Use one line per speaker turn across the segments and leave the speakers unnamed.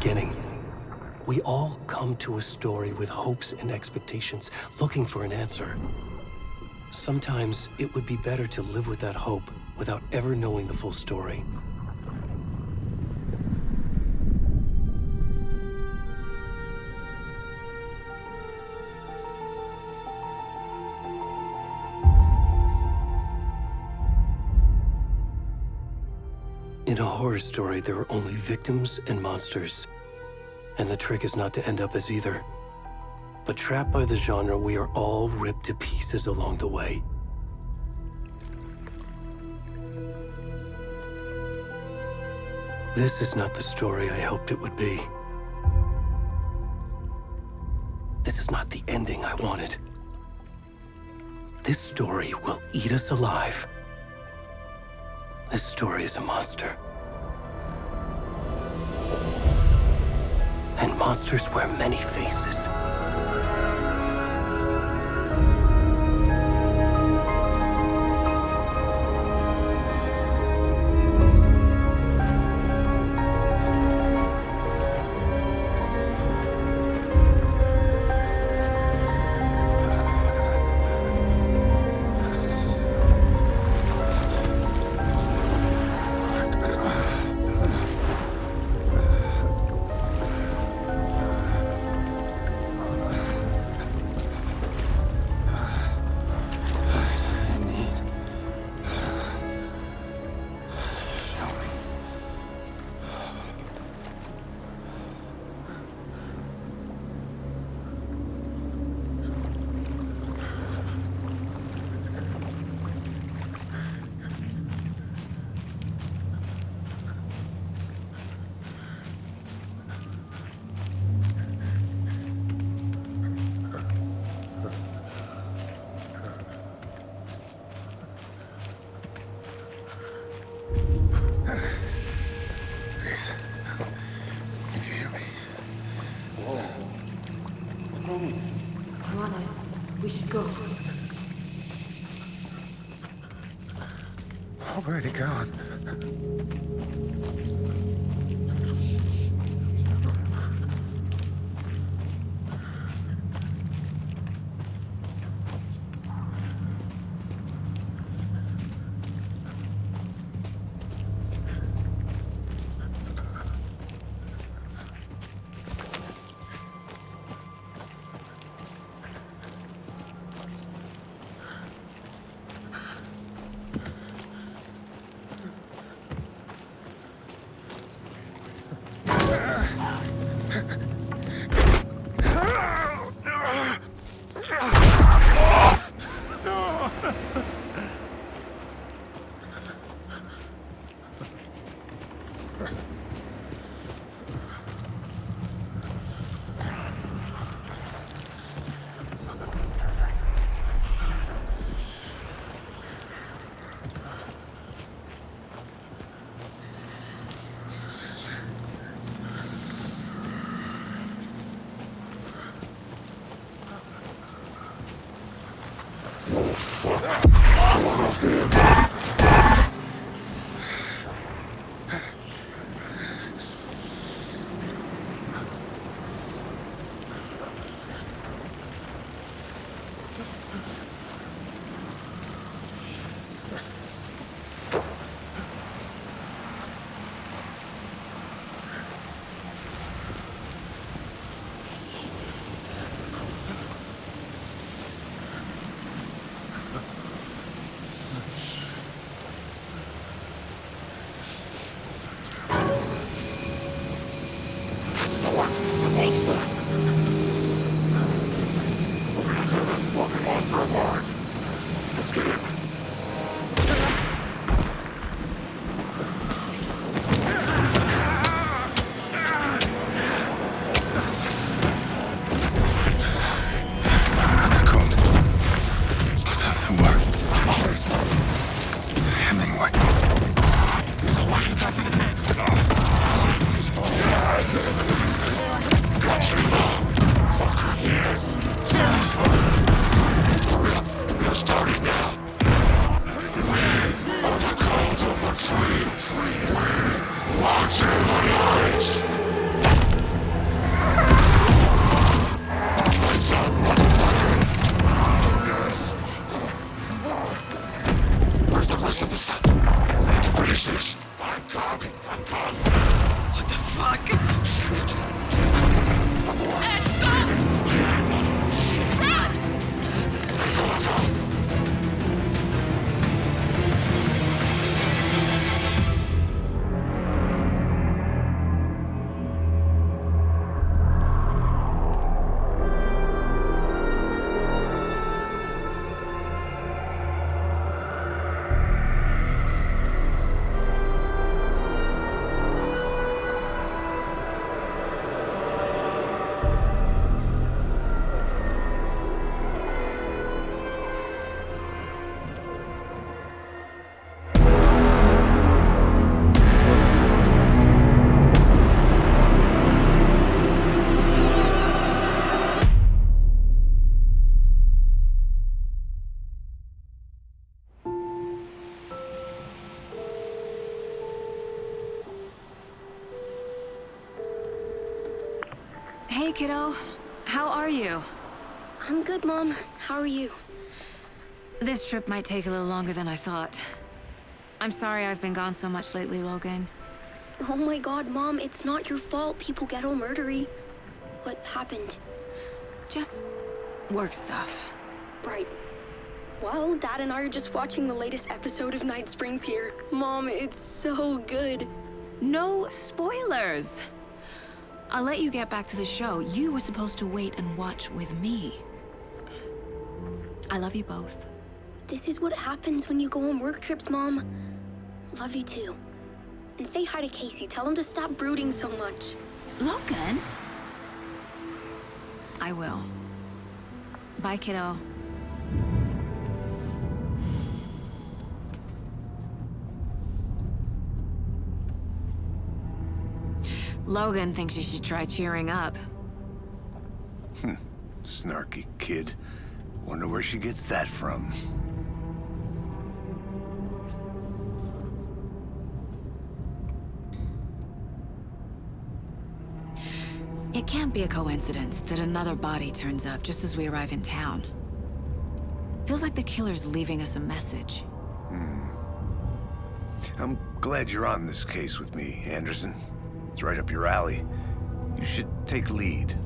beginning. We all come to a story with hopes and expectations, looking for an answer. Sometimes it would be better to live with that hope without ever knowing the full story. In a horror story, there are only victims and monsters. And the trick is not to end up as either. But trapped by the genre, we are all ripped to pieces along the way. This is not the story I hoped it would be. This is not the ending I wanted. This story will eat us alive. This story is a monster. And monsters wear many faces.
Already gone. What the fuck? Shit. Ed, go! Run!
Hey, kiddo. How are you?
I'm good, Mom. How are you?
This trip might take a little longer than I thought. I'm sorry I've been gone so much lately, Logan.
Oh my god, Mom, it's not your fault people get all murdery. What happened?
Just work stuff.
Right. Well, Dad and I are just watching the latest episode of Night Springs here. Mom, it's so good.
No spoilers! I'll let you get back to the show. You were supposed to wait and watch with me. I love you both.
This is what happens when you go on work trips, Mom. Love you too. And say hi to Casey. Tell him to stop brooding so much.
Logan? I will. Bye, kiddo. Logan thinks you should try cheering up.
Snarky kid. Wonder where she gets that from.
It can't be a coincidence that another body turns up just as we arrive in town. Feels like the killer's leaving us a message.
I'm glad you're on this case with me, Anderson. It's right up your alley. You should take lead.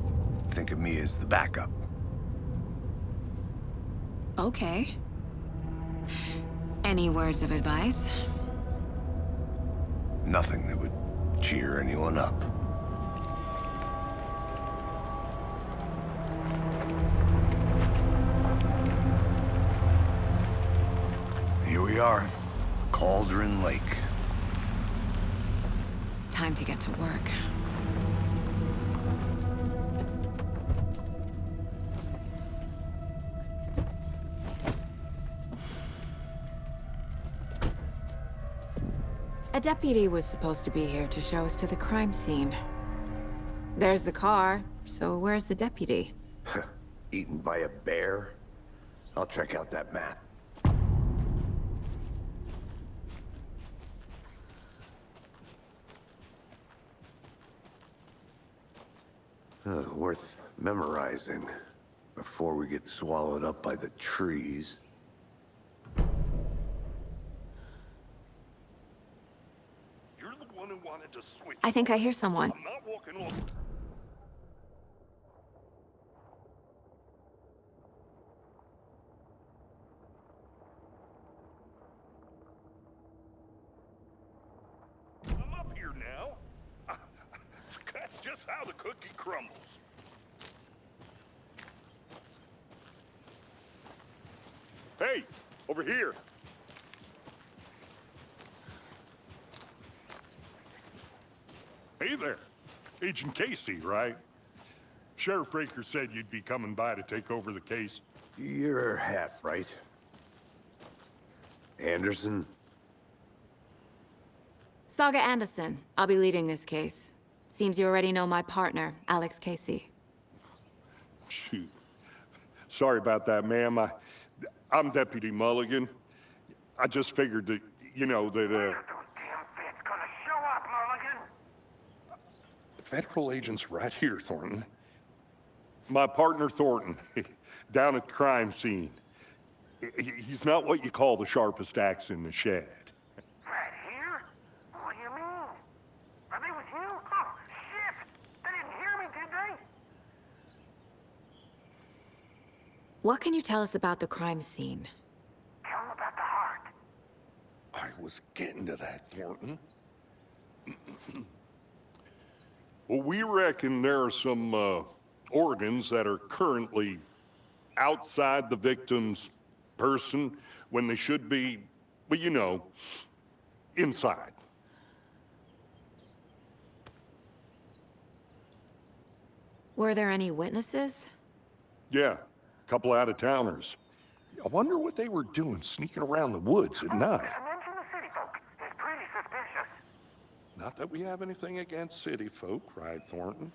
Think of me as the backup.
Okay. Any words of advice?
Nothing that would cheer anyone up. Here we are. Cauldron Lake.
Time to get to work. A deputy was supposed to be here to show us to the crime scene. There's the car, so where's the deputy?
Eaten by a bear? I'll check out that map. Worth memorizing before we get swallowed up by the trees.
You're the one who wanted to switch.
I think I hear someone.
I'm not walking over. I'm up here now. That's just how the cookie crumbles. Hey, over here. Hey there. Agent Casey, right? Sheriff Breaker said you'd be coming by to take over the case.
You're half right. Anderson?
Saga Anderson. I'll be leading this case. Seems you already know my partner, Alex Casey.
Shoot. Sorry about that, ma'am. I'm Deputy Mulligan. I just figured that, you know, that, Federal agent's right here, Thornton. My partner, Thornton, down at the crime scene. He's not what you call the sharpest axe in the shed.
Right here? What do you mean?
What can you tell us about the crime scene?
Tell him about the heart.
I was getting to that, Thornton. Well, we reckon there are some organs that are currently outside the victim's person when they should be, well, you know, inside.
Were there any witnesses?
Yeah, a couple out-of-towners. I wonder what they were doing sneaking around the woods at night.
Mention the city folk. It's pretty suspicious.
Not that we have anything against city folk, right, Thornton?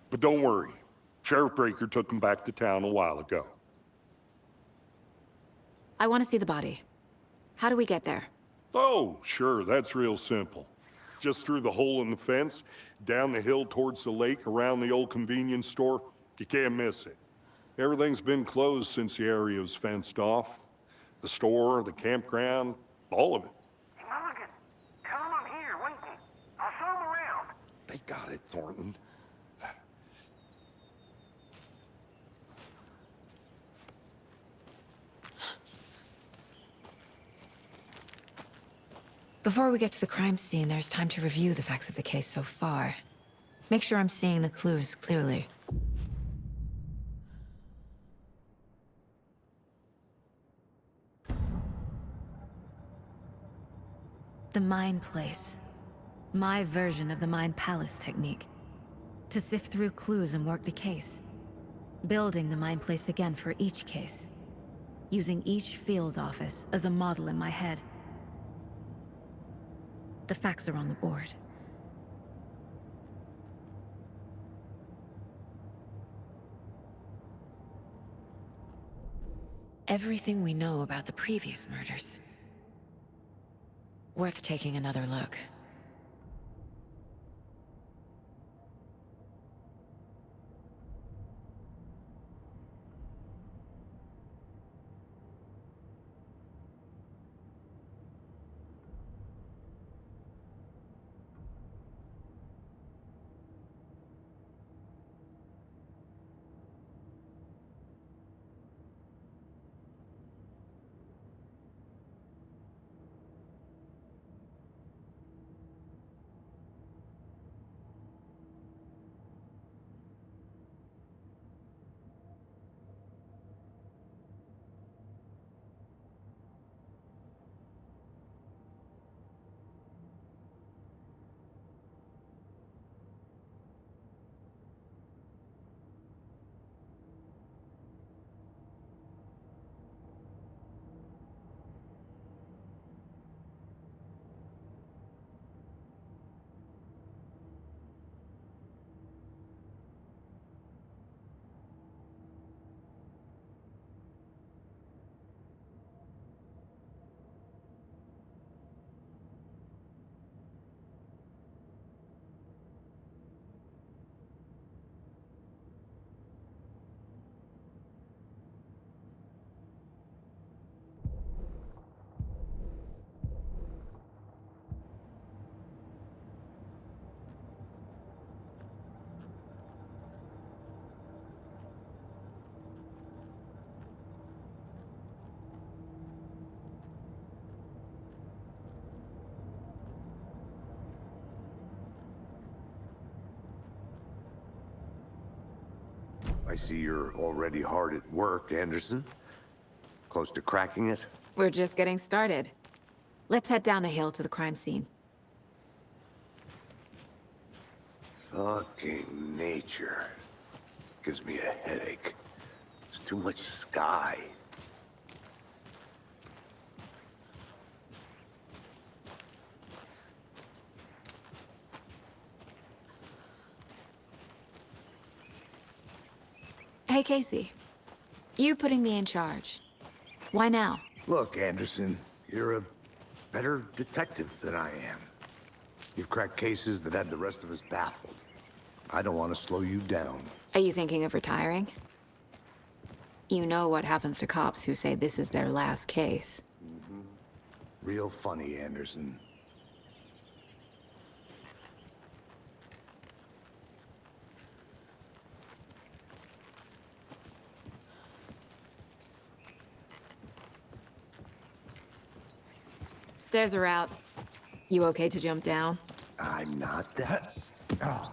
But don't worry. Sheriff Breaker took them back to town a while ago.
I want to see the body. How do we get there?
Oh, sure, that's real simple. Just through the hole in the fence, down the hill towards the lake, around the old convenience store. You can't miss it. Everything's been closed since the area was fenced off. The store, the campground, all of it.
Mulligan, tell him I'm here waiting. I'll show him around.
They got it, Thornton.
Before we get to the crime scene, there's time to review the facts of the case so far. Make sure I'm seeing the clues clearly. The Mind Place. My version of the Mind Palace technique. To sift through clues and work the case. Building the Mind Place again for each case. Using each field office as a model in my head. The facts are on the board. Everything we know about the previous murders. Worth taking another look.
I see you're already hard at work, Anderson. Close to cracking it?
We're just getting started. Let's head down the hill to the crime scene.
Fucking nature. Gives me a headache. There's too much sky.
Hey, Casey. You putting me in charge. Why now?
Look, Anderson, you're a better detective than I am. You've cracked cases that had the rest of us baffled. I don't want to slow you down.
Are you thinking of retiring? You know what happens to cops who say this is their last case.
Real funny, Anderson.
Stairs are out. You okay to jump down?
I'm not that. Oh.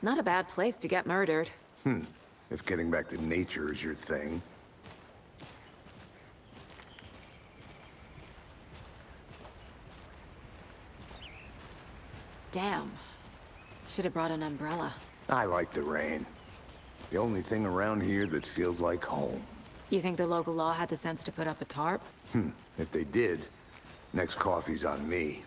Not a bad place to get murdered.
If getting back to nature is your thing.
Damn. Should have brought an umbrella.
I like the rain. The only thing around here that feels like home.
You think the local law had the sense to put up a tarp?
If they did, next coffee's on me.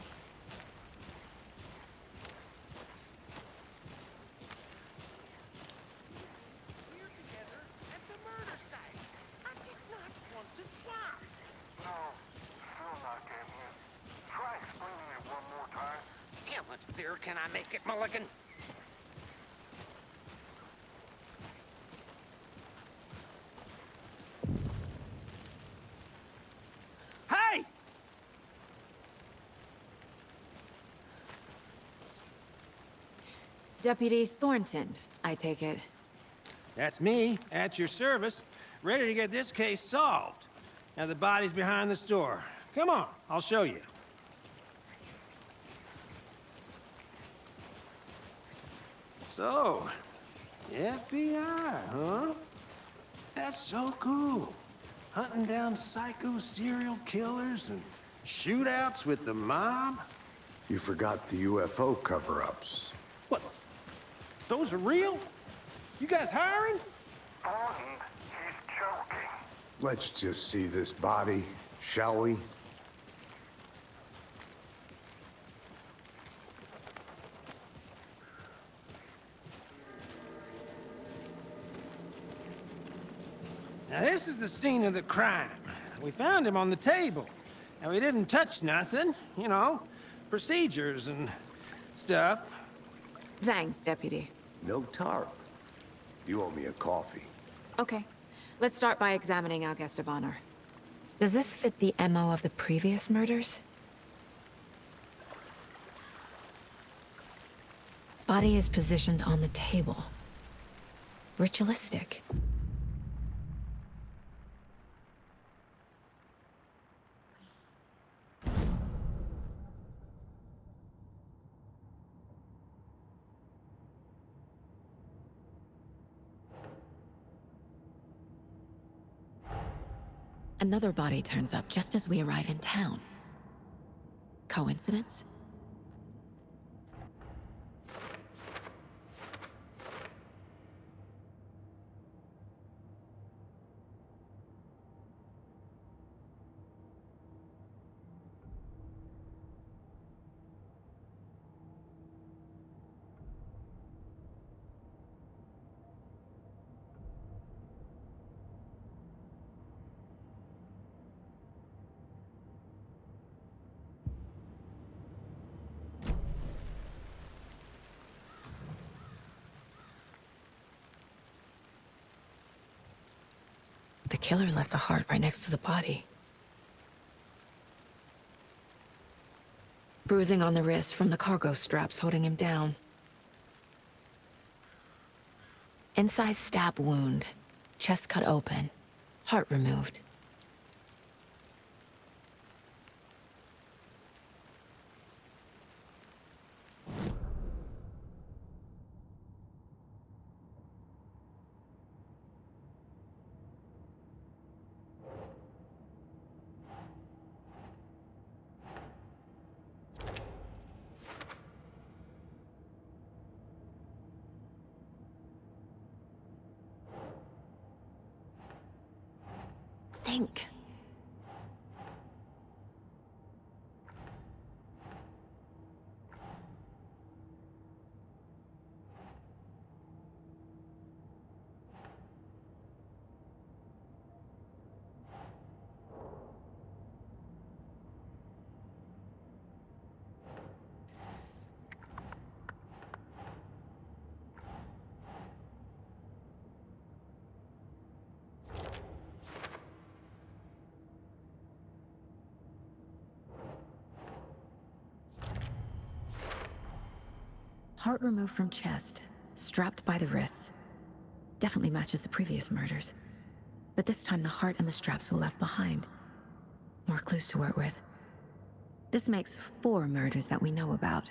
We're together at the murder site. I did not want to swap. No, still not getting it. Try explaining it one more time. How much clearer can I make it, Mulligan? Hey!
Deputy Thornton, I take it.
That's me, at your service, ready to get this case solved. Now the body's behind the store. Come on, I'll show you. So, FBI, huh? That's so cool. Hunting down psycho serial killers and shootouts with the mob?
You forgot the UFO cover-ups.
What? Those are real? You guys hiring?
Thornton, he's joking.
Let's just see this body, shall we?
Now this is the scene of the crime. We found him on the table. And we didn't touch nothing, you know, procedures and stuff.
Thanks, Deputy.
No tarp. You owe me a coffee.
Okay. Let's start by examining our guest of honor. Does this fit the MO of the previous murders? Body is positioned on the table. Ritualistic. Another body turns up just as we arrive in town. Coincidence? The killer left the heart right next to the body. Bruising on the wrist from the cargo straps holding him down. Incised stab wound. Chest cut open. Heart removed. think. Heart removed from chest, strapped by the wrists. Definitely matches the previous murders. But this time the heart and the straps were left behind. More clues to work with. This makes 4 murders that we know about.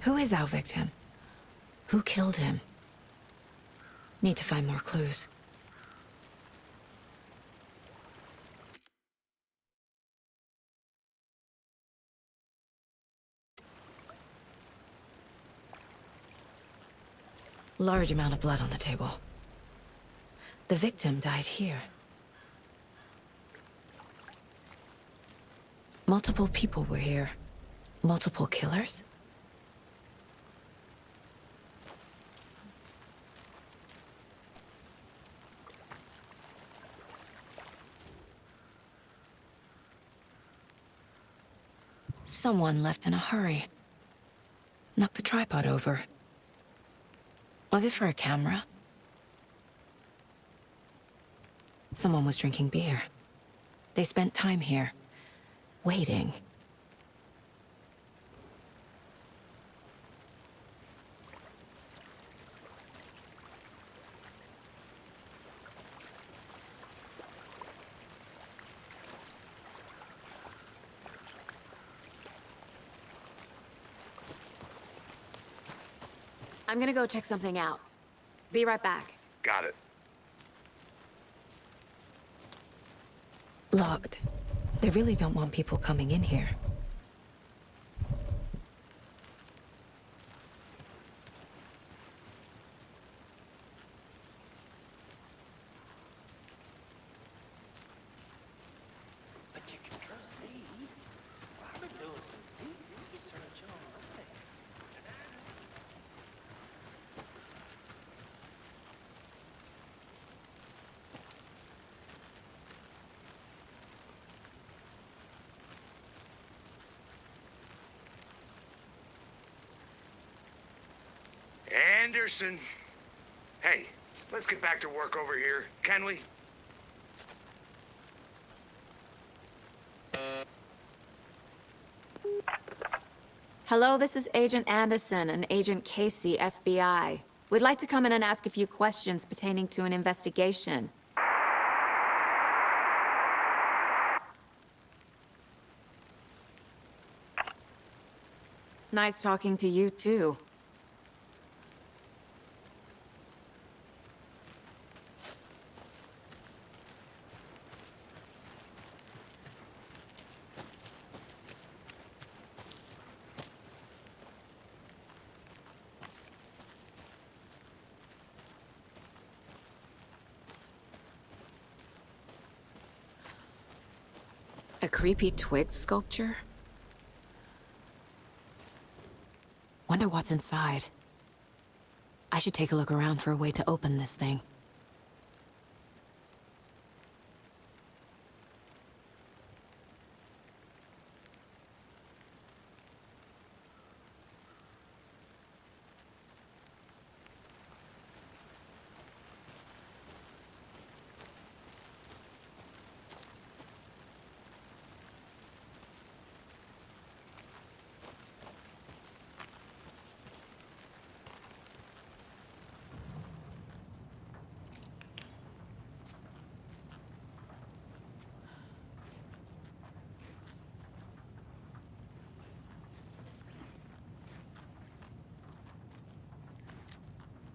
Who is our victim? Who killed him? Need to find more clues. Large amount of blood on the table. The victim died here. Multiple people were here. Multiple killers? Someone left in a hurry. Knocked the tripod over. Was it for a camera? Someone was drinking beer. They spent time here, waiting. I'm gonna go check something out. Be right back.
Got it.
Locked. They really don't want people coming in here.
But you can trust me. I've been doing some deep research on it.
Anderson. Hey, let's get back to work over here, can we?
Hello, this is Agent Anderson and Agent Casey, FBI. We'd like to come in and ask a few questions pertaining to an investigation. Nice talking to you, too. A creepy twig sculpture? Wonder what's inside. I should take a look around for a way to open this thing.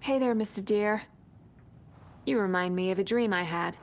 Hey there, Mr. Deer. You remind me of a dream I had.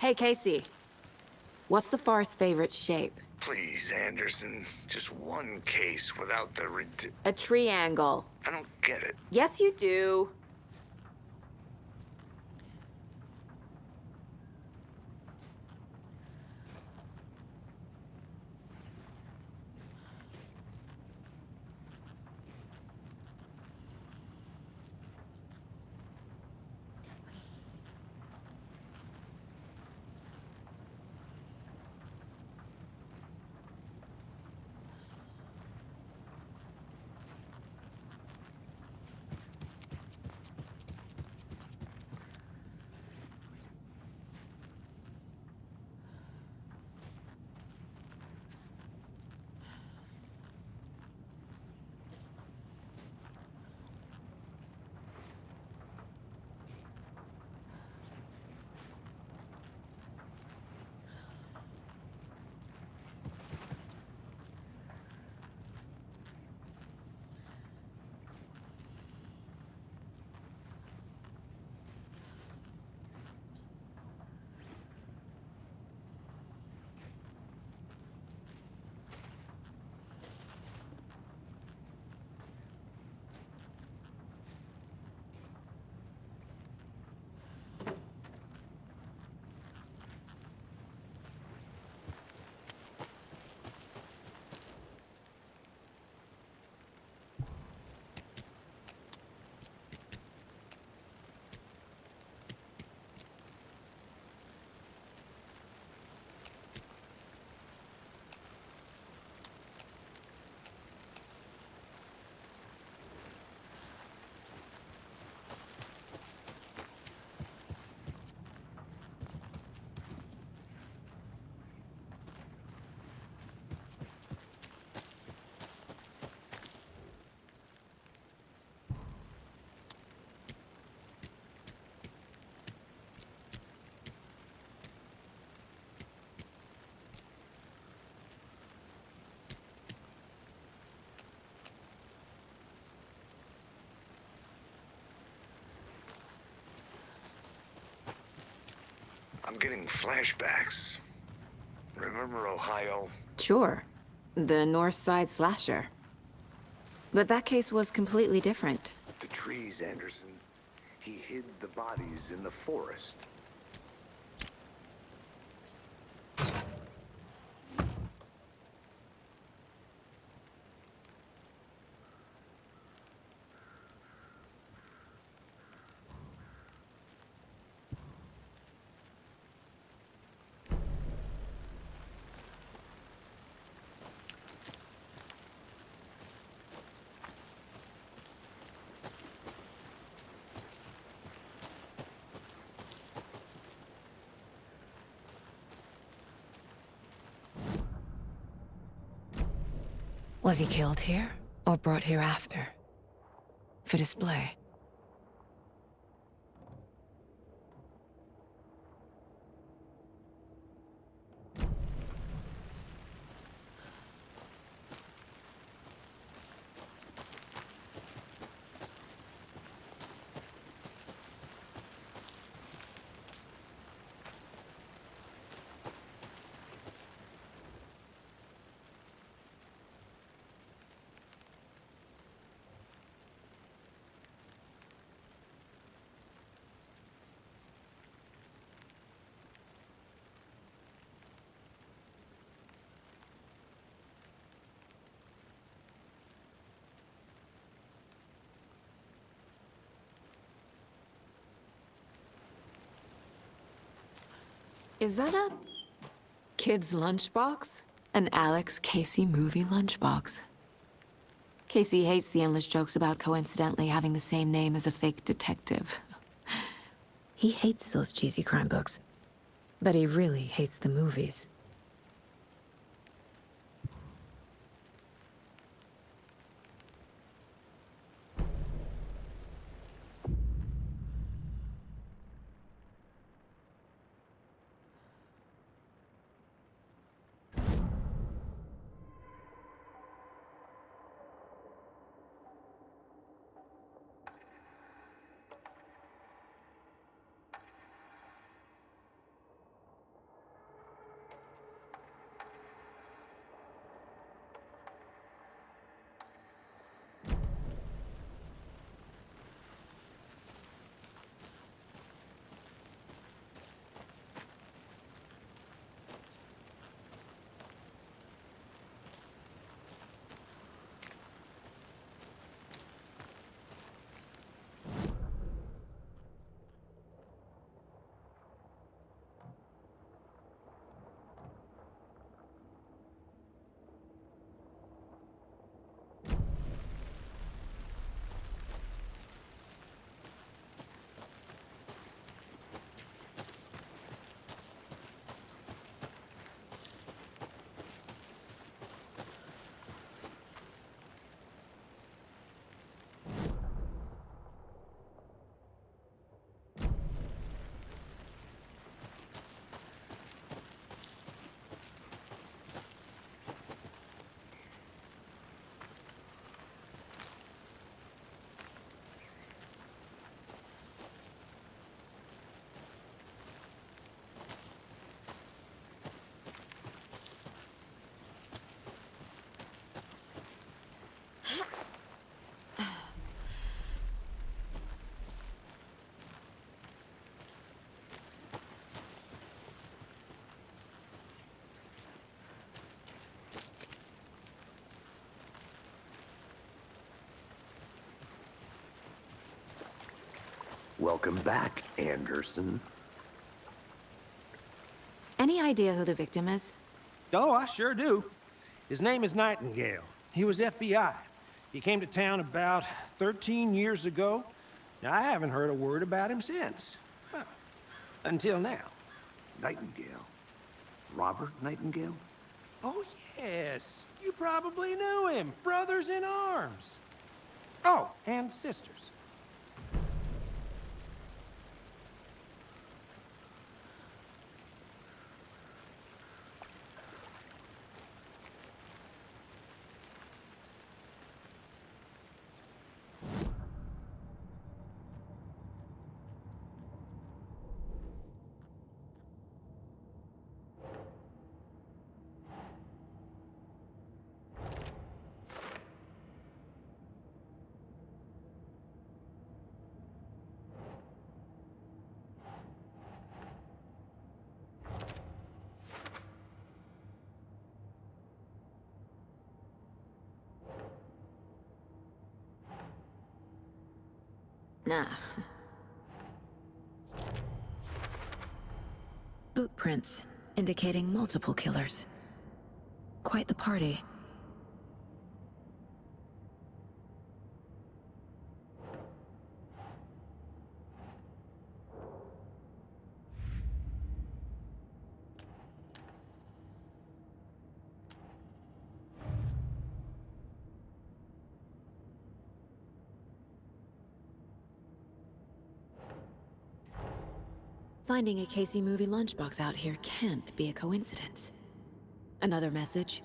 Hey, Casey. What's the forest's favorite shape?
Please, Anderson. Just one case without the
A triangle.
I don't get it.
Yes, you do.
I'm getting flashbacks. Remember Ohio?
Sure. The North Side slasher. But that case was completely different.
The trees, Anderson. He hid the bodies in the forest.
Was he killed here, or brought here after? For display?
Is that a kid's lunchbox? An Alex Casey movie lunchbox. Casey hates the endless jokes about coincidentally having the same name as a fake detective.
He hates those cheesy crime books. But he really hates the movies.
Welcome back, Anderson.
Any idea who the victim is?
Oh, I sure do. His name is Nightingale. He was FBI. He came to town about 13 years ago. Now, I haven't heard a word about him since. Huh. Until now.
Nightingale? Robert Nightingale?
Oh, yes. You probably knew him. Brothers in arms. Oh, and sisters.
Nah.
Boot prints, indicating multiple killers. Quite the party. Finding a Casey movie lunchbox out here can't be a coincidence. Another message?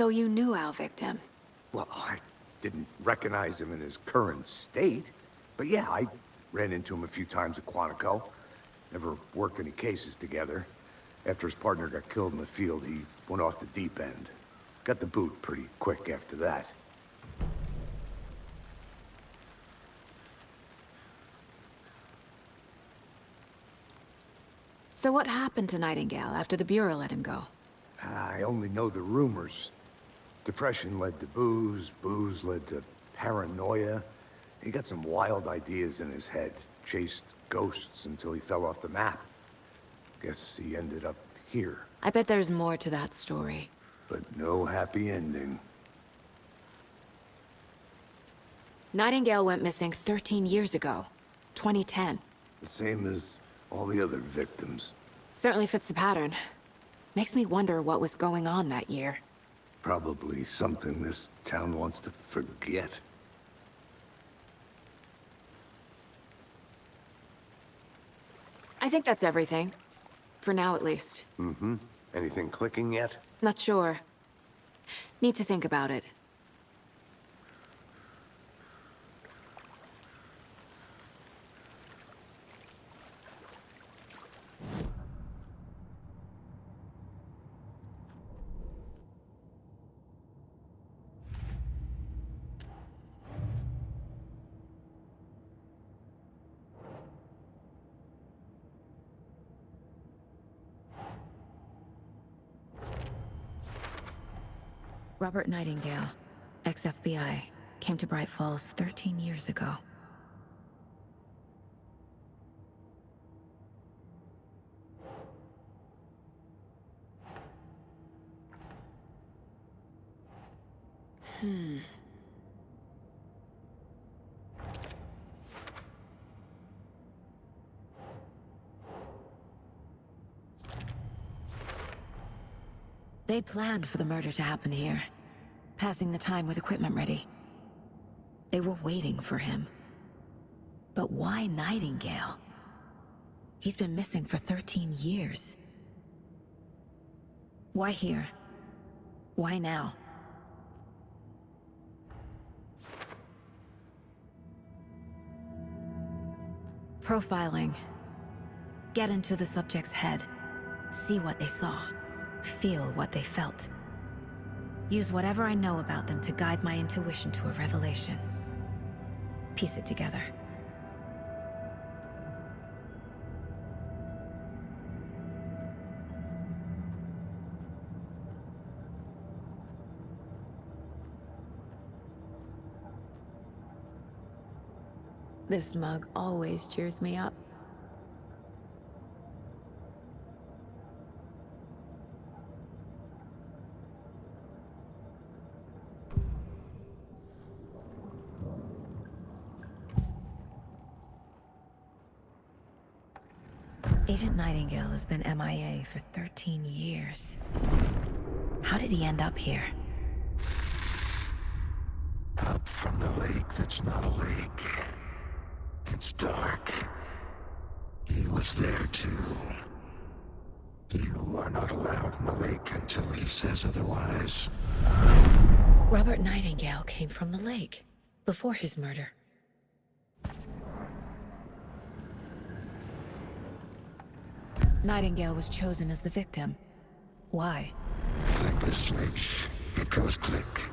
So you knew our victim?
Well, I didn't recognize him in his current state. But yeah, I ran into him a few times at Quantico. Never worked any cases together. After his partner got killed in the field, he went off the deep end. Got the boot pretty quick after that.
So what happened to Nightingale after the Bureau let him go?
I only know the rumors. Depression led to booze, booze led to paranoia. He got some wild ideas in his head, chased ghosts until he fell off the map. Guess he ended up here.
I bet there's more to that story.
But no happy ending.
Nightingale went missing 13 years ago, 2010.
The same as all the other victims.
Certainly fits the pattern. Makes me wonder what was going on that year.
Probably something this town wants to forget.
I think that's everything. For now, at least.
Mm-hmm. Anything clicking yet?
Not sure. Need to think about it. Robert Nightingale, ex-FBI, came to Bright Falls 13 years ago. They planned for the murder to happen here, passing the time with equipment ready. They were waiting for him. But why Nightingale? He's been missing for 13 years. Why here? Why now? Profiling. Get into the subject's head. See what they saw. Feel what they felt. Use whatever I know about them to guide my intuition to a revelation. Piece it together. This mug always cheers me up. Agent Nightingale has been MIA for 13 years. How did he end up here?
Up from the lake that's not a lake. It's dark. He was there too. You are not allowed in the lake until he says otherwise.
Robert Nightingale came from the lake before his murder. Nightingale was chosen as the victim. Why?
Flick the switch. It goes click.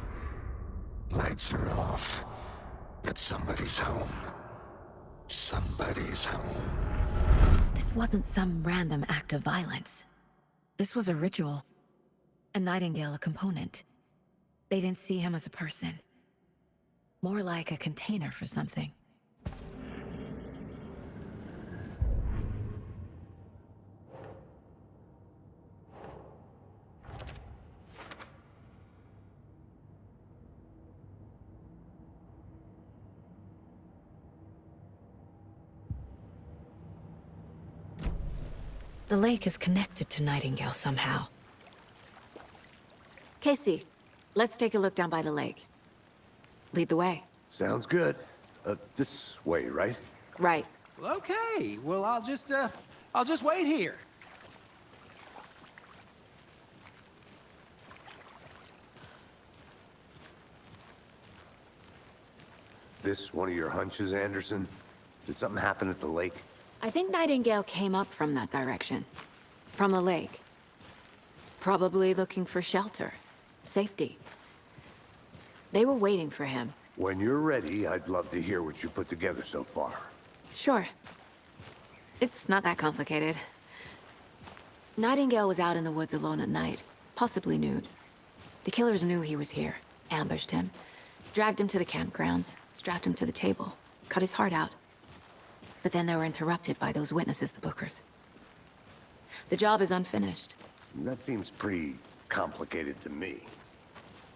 Lights are off. But somebody's home. Somebody's home.
This wasn't some random act of violence. This was a ritual. And Nightingale a component. They didn't see him as a person. More like a container for something. The lake is connected to Nightingale somehow. Casey, let's take a look down by the lake. Lead the way.
Sounds good. This way, right?
Right.
Well, okay. Well, I'll just wait here.
This one of your hunches, Anderson? Did something happen at the lake?
I think Nightingale came up from that direction. From the lake. Probably looking for shelter. Safety. They were waiting for him.
When you're ready, I'd love to hear what you put together so far.
Sure. It's not that complicated. Nightingale was out in the woods alone at night, possibly nude. The killers knew he was here, ambushed him, dragged him to the campgrounds, strapped him to the table, cut his heart out. But then they were interrupted by those witnesses, the Bookers. The job is unfinished.
That seems pretty complicated to me.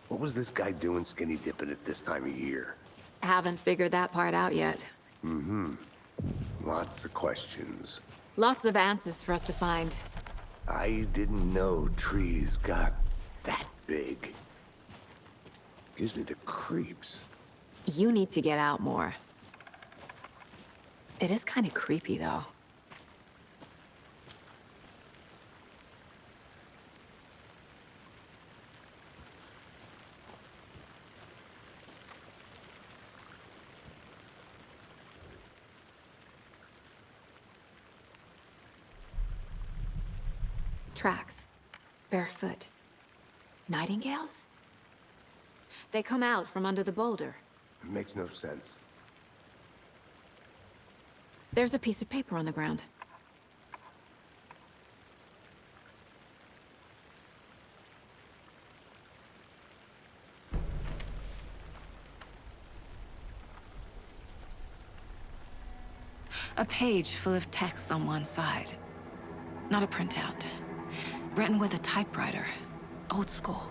What was this guy doing skinny dipping at this time of year?
Haven't figured that part out yet.
Lots of questions.
Lots of answers for us to find.
I didn't know trees got that big. Gives me the creeps.
You need to get out more. It is kind of creepy, though. Tracks. Barefoot. Nightingales? They come out from under the boulder.
It makes no sense.
There's a piece of paper on the ground. A page full of text on one side. Not a printout. Written with a typewriter. Old school.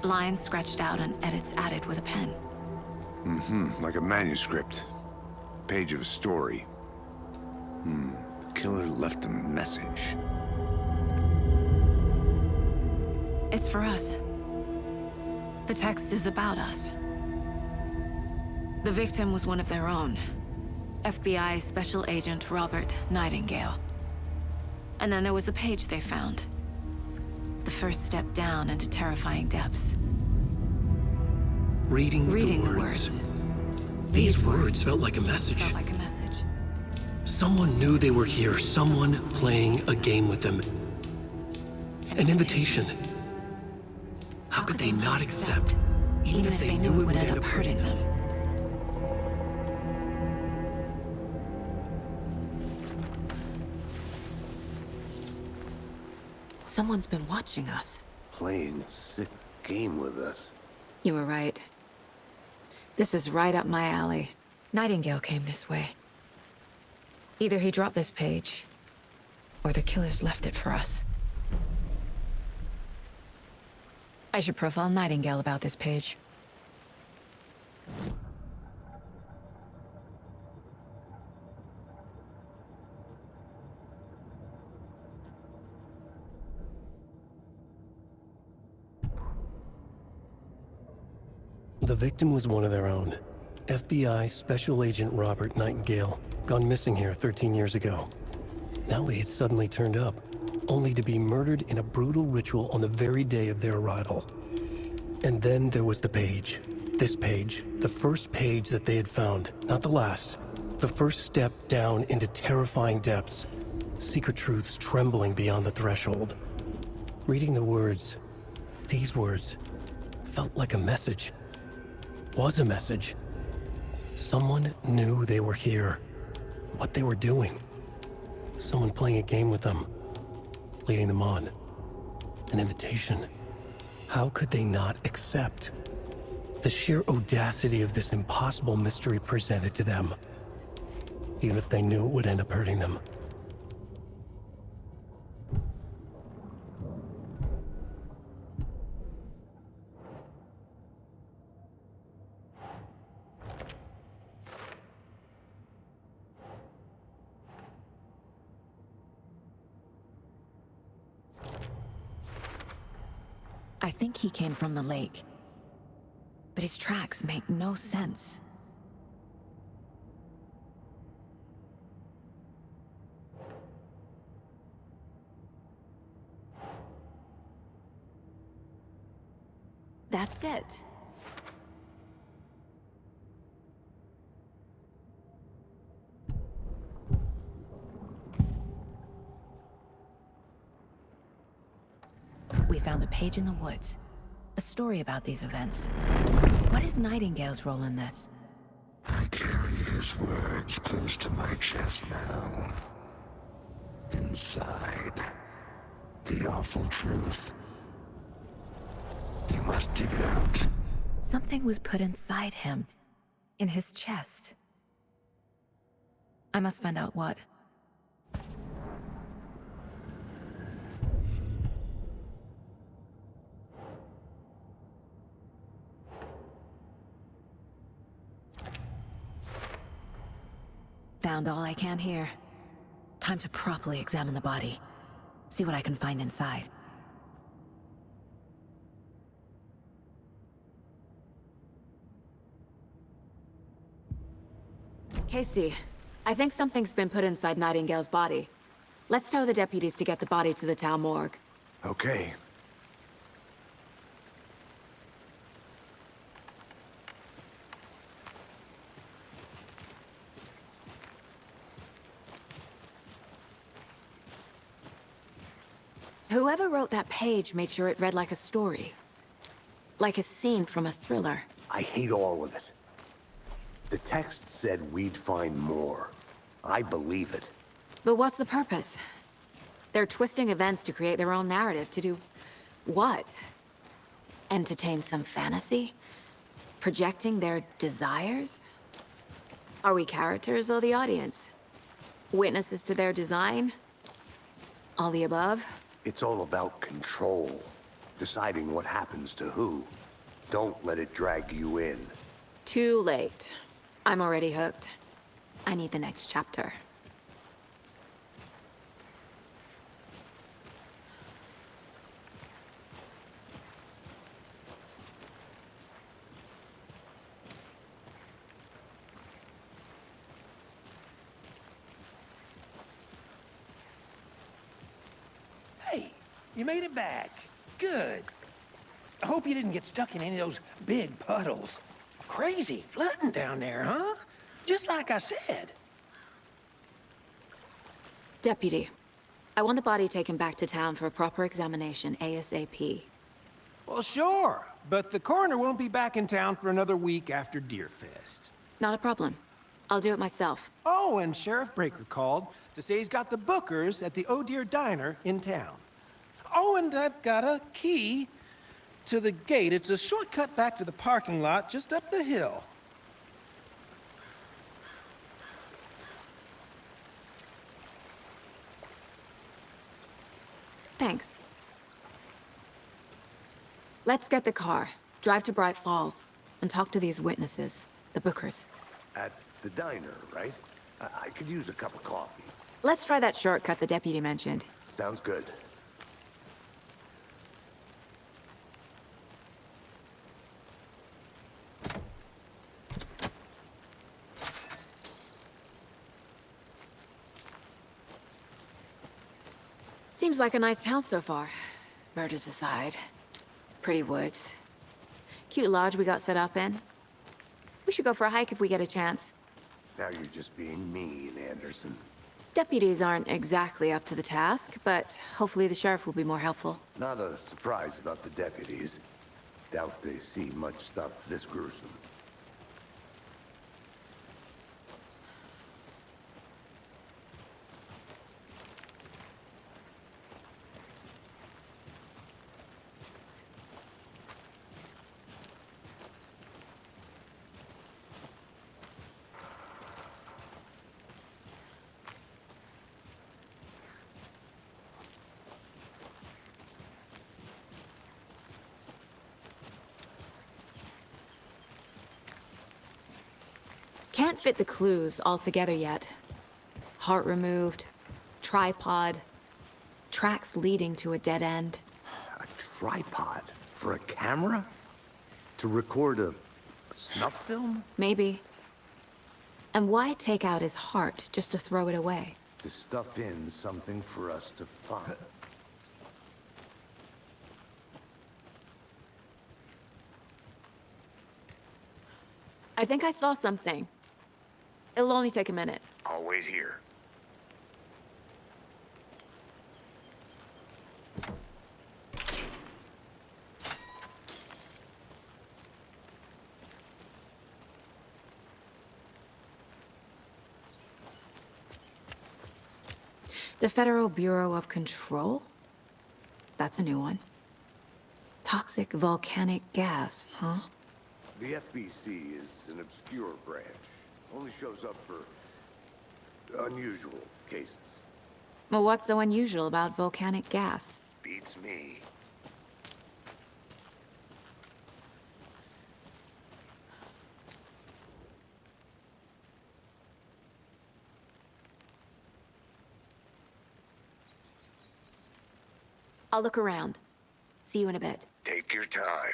Lines scratched out and edits added with a pen.
Like a manuscript. Page of a story. The killer left a message.
It's for us. The text is about us. The victim was one of their own. FBI Special Agent Robert Nightingale. And then there was the page they found. The first step down into terrifying depths.
Reading the words. These words felt like a message.
Felt like a message.
Someone knew they were here, someone playing a game with them. An invitation. How could they not accept, even if they knew it would end up hurting them?
Someone's been watching us.
Playing a sick game with us.
You were right. This is right up my alley. Nightingale came this way. Either he dropped this page, or the killers left it for us. I should profile Nightingale about this page.
The victim was one of their own. FBI Special Agent Robert Nightingale, gone missing here 13 years ago. Now he had suddenly turned up. only to be murdered in a brutal ritual on the very day of their arrival. And then there was the page. This page, the first page that they had found, not the last. The first step down into terrifying depths. Secret truths trembling beyond the threshold. Reading the words, these words, felt like a message. Was a message. Someone knew they were here. What they were doing. Someone playing a game with them. Leading them on. An invitation. How could they not accept? The sheer audacity of this impossible mystery presented to them. Even if they knew it would end up hurting them.
I think he came from the lake. But his tracks make no sense. That's it. We found a page in the woods. A story about these events. What is Nightingale's role in this?
I carry his words close to my chest now. Inside, the awful truth. You must dig it out.
Something was put inside him. In his chest. I must find out what. Found all I can here. Time to properly examine the body. See what I can find inside. Casey, I think something's been put inside Nightingale's body. Let's tell the deputies to get the body to the town morgue.
Okay.
Whoever wrote that page made sure it read like a story. Like a scene from a thriller.
I hate all of it. The text said we'd find more. I believe it.
But what's the purpose? They're twisting events to create their own narrative. To do what? Entertain some fantasy? Projecting their desires? Are we characters or the audience? Witnesses to their design? All the above?
It's all about control. Deciding what happens to who. Don't let it drag you in.
Too late. I'm already hooked. I need the next chapter.
Hey, you made it back. Good. I hope you didn't get stuck in any of those big puddles. Crazy flooding down there, huh? Just like I said.
Deputy, I want the body taken back to town for a proper examination ASAP.
Well, sure. But the coroner won't be back in town for another week after Deerfest.
Not a problem. I'll do it myself.
Oh, and Sheriff Breaker called to say he's got the bookers at the Oh Dear Diner in town. Oh, and I've got a key to the gate. It's a shortcut back to the parking lot just up the hill.
Thanks. Let's get the car, drive to Bright Falls, and talk to these witnesses, the bookers.
At the diner, right? I could use a cup of coffee.
Let's try that shortcut the deputy mentioned.
Sounds good.
Seems like a nice town so far. Murders aside. Pretty woods. Cute lodge we got set up in. We should go for a hike if we get a chance.
Now you're just being mean, Anderson.
Deputies aren't exactly up to the task, but hopefully the sheriff will be more helpful.
Not a surprise about the deputies. Doubt they see much stuff this gruesome.
Can't fit the clues all together yet. Heart removed, tripod, tracks leading to a dead end.
A tripod? For a camera? To record a snuff film?
Maybe. And why take out his heart just to throw it away?
To stuff in something for us to find.
I think I saw something. It'll only take a minute.
I'll wait here.
The Federal Bureau of Control? That's a new one. Toxic volcanic gas, huh?
The FBC is an obscure branch. Only shows up for unusual cases.
Well, what's so unusual about volcanic gas?
Beats me.
I'll look around. See you in a bit.
Take your time.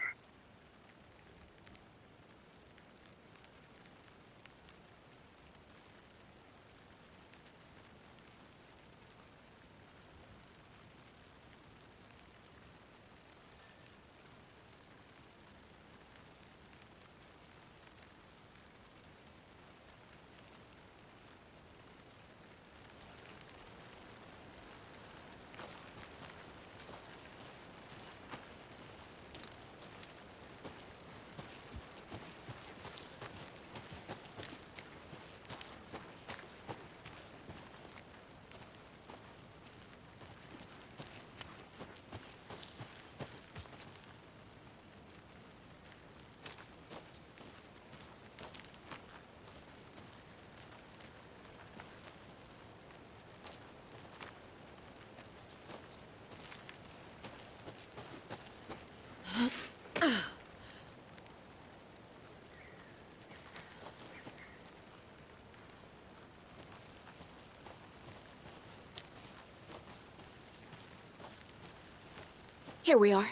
Here we are.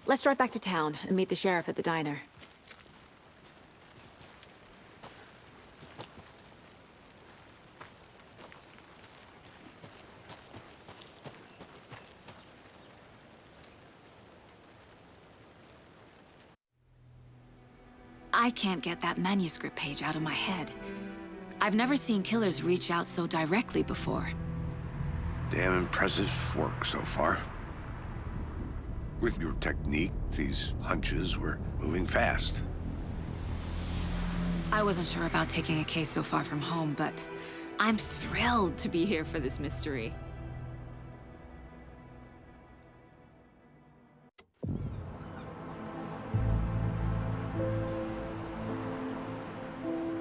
Let's drive back to town and meet the sheriff at the diner. I can't get that manuscript page out of my head. I've never seen killers reach out so directly before.
Damn impressive work so far. With your technique, these hunches were moving fast.
I wasn't sure about taking a case so far from home, but I'm thrilled to be here for this mystery.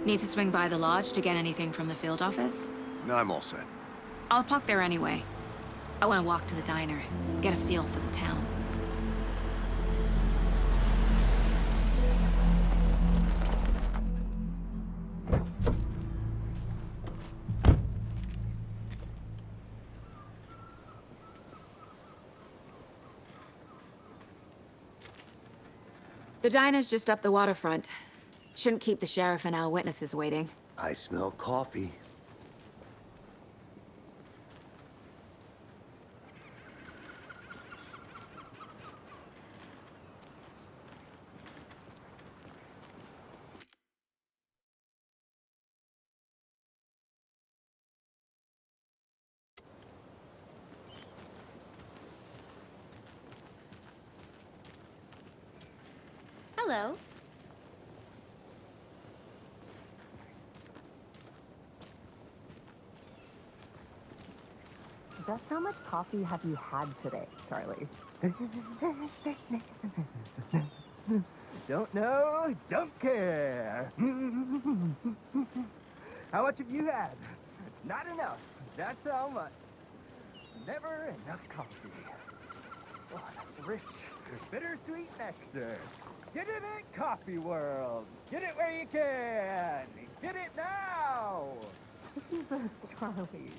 Need to swing by the lodge to get anything from the field office?
No, I'm all set.
I'll park there anyway. I want to walk to the diner, get a feel for the town. The diner's just up the waterfront. Shouldn't keep the sheriff and our witnesses waiting.
I smell coffee.
Hello.
Just how much coffee have you had today, Charlie? Don't know, don't care. How much have you had? Not enough. That's how much. Never enough coffee. Oh, rich, bittersweet nectar. Get it at Coffee World. Get it where you can. Get it now. Jesus, Charlie.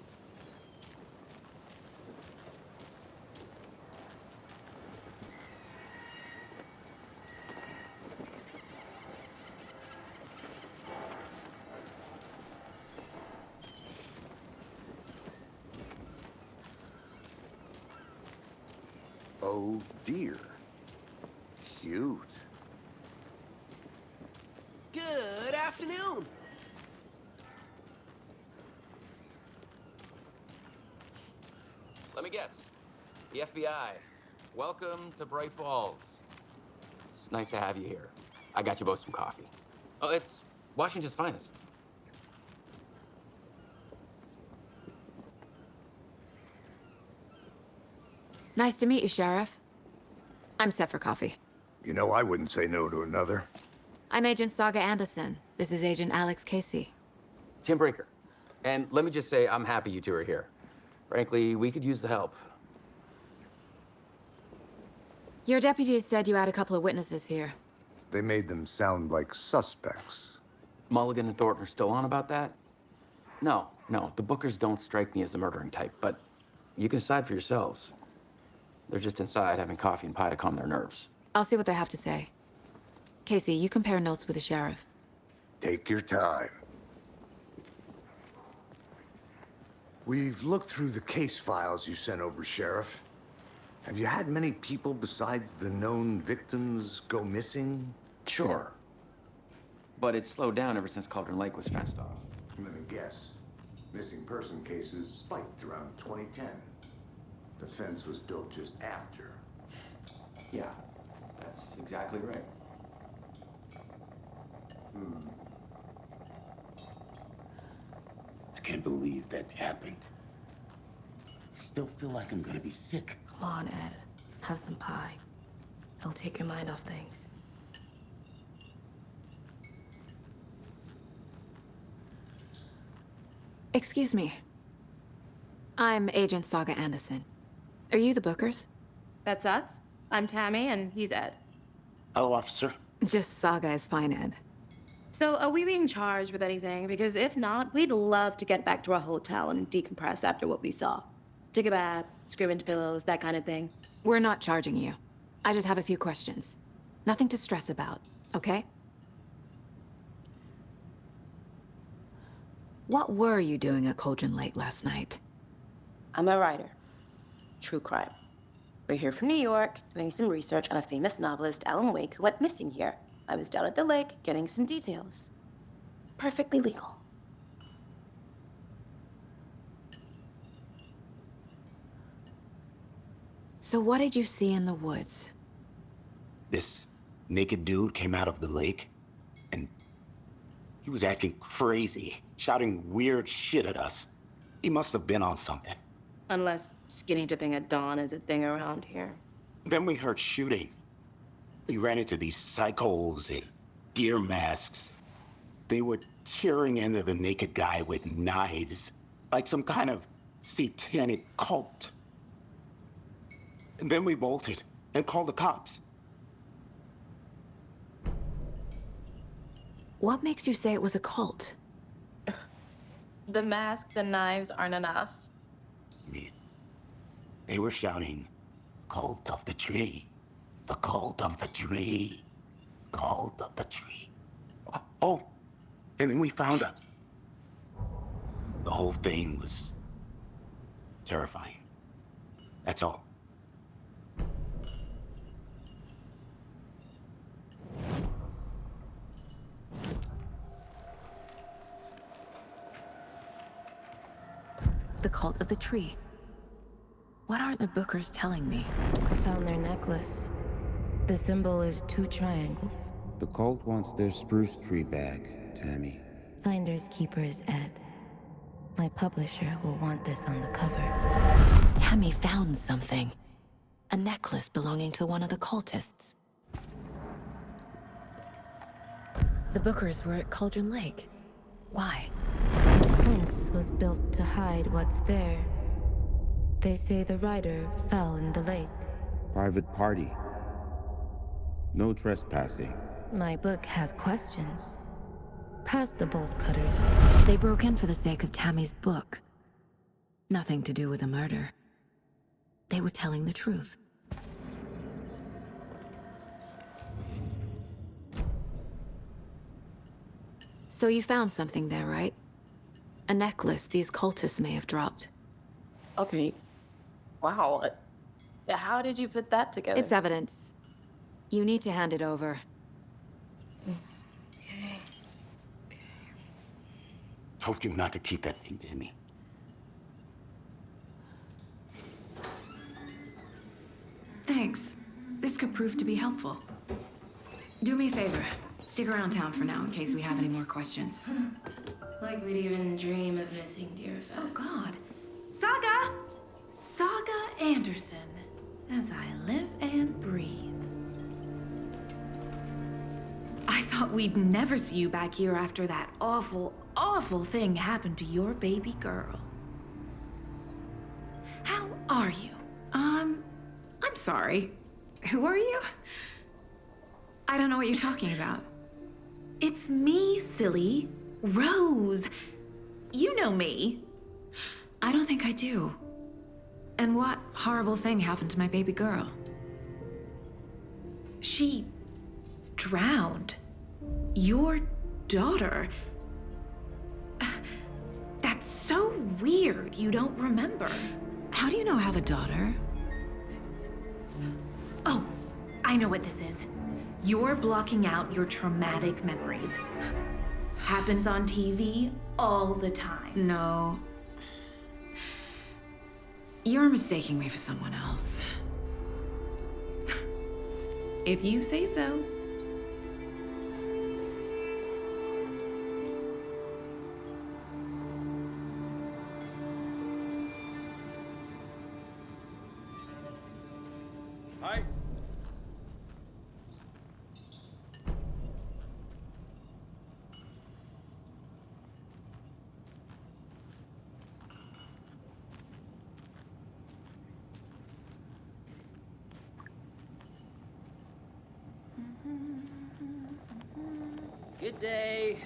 Oh dear. Cute.
Good afternoon. Let me guess. The FBI. Welcome to Bright Falls. It's nice to have you here. I got you both some coffee. Oh, it's Washington's finest.
Nice to meet you, Sheriff. I'm set for coffee.
You know, I wouldn't say no to another.
I'm Agent Saga Anderson. This is Agent Alex Casey.
Tim Breaker. And let me just say, I'm happy you two are here. Frankly, we could use the help.
Your deputies said you had a couple of witnesses here.
They made them sound like suspects.
Mulligan and Thornton are still on about that? No, the Bookers don't strike me as the murdering type, but you can decide for yourselves. They're just inside having coffee and pie to calm their nerves.
I'll see what they have to say. Casey, you compare notes with the sheriff.
Take your time. We've looked through the case files you sent over, Sheriff. Have you had many people besides the known victims go missing?
Sure. But it's slowed down ever since Cauldron Lake was fenced off.
Let me guess. Missing person cases spiked around 2010. The fence was built just after.
Yeah, that's exactly right.
I can't believe that happened. I still feel like I'm gonna be sick.
Come on, Ed. Have some pie. It'll take your mind off things.
Excuse me. I'm Agent Saga Anderson. Are you the Bookers?
That's us. I'm Tammy, and he's Ed.
Hello, officer.
Just Saga is fine, Ed.
So, are we being charged with anything? Because if not, we'd love to get back to our hotel and decompress after what we saw. Take a bath, scream into pillows, that kind of thing.
We're not charging you. I just have a few questions. Nothing to stress about, okay? What were you doing at Cauldron Lake last night?
I'm a writer. True crime. We're here from New York, doing some research on a famous novelist, Alan Wake, who went missing here. I was down at the lake, getting some details. Perfectly legal.
So what did you see in the woods?
This naked dude came out of the lake, and he was acting crazy, shouting weird shit at us. He must have been on something.
Unless skinny dipping at dawn is a thing around here.
Then we heard shooting. We ran into these psychos in deer masks. They were tearing into the naked guy with knives, like some kind of satanic cult. And then we bolted and called the cops.
What makes you say it was a cult?
The masks and knives aren't enough.
They were shouting, "Cult of the tree, the cult of the tree, cult of the tree." Oh, and then we found out. The whole thing was terrifying. That's all.
The cult of the tree. What aren't the Bookers telling me?
I found their necklace. The symbol is 2 triangles.
The cult wants their spruce tree back, Tammy.
Finders Keepers Ed. My publisher will want this on the cover.
Tammy found something. A necklace belonging to one of the cultists. The Bookers were at Cauldron Lake. Why?
The fence was built to hide what's there. They say the rider fell in the lake.
Private party. No trespassing.
My book has questions. Past the bolt cutters.
They broke in for the sake of Tammy's book. Nothing to do with a murder. They were telling the truth. So you found something there, right? A necklace these cultists may have dropped.
Okay. Wow. How did you put that together?
It's evidence. You need to hand it over.
Okay.
Told you not to keep that thing to me.
Thanks. This could prove to be helpful. Do me a favor. Stick around town for now in case we have any more questions.
Like we'd even dream of missing dear Fez.
Oh, God. Saga! Saga Anderson. As I live and breathe. I thought we'd never see you back here after that awful, awful thing happened to your baby girl. How are you? I'm sorry. Who are you? I don't know what you're talking about. It's me, silly. Rose. You know me.
I don't think I do. And what horrible thing happened to my baby girl?
She drowned. Your daughter. That's so weird you don't remember.
How do you know I have a daughter?
Oh, I know what this is. You're blocking out your traumatic memories. Happens on TV all the time.
No. You're mistaking me for someone else.
If you say so.
Hi.
Good day.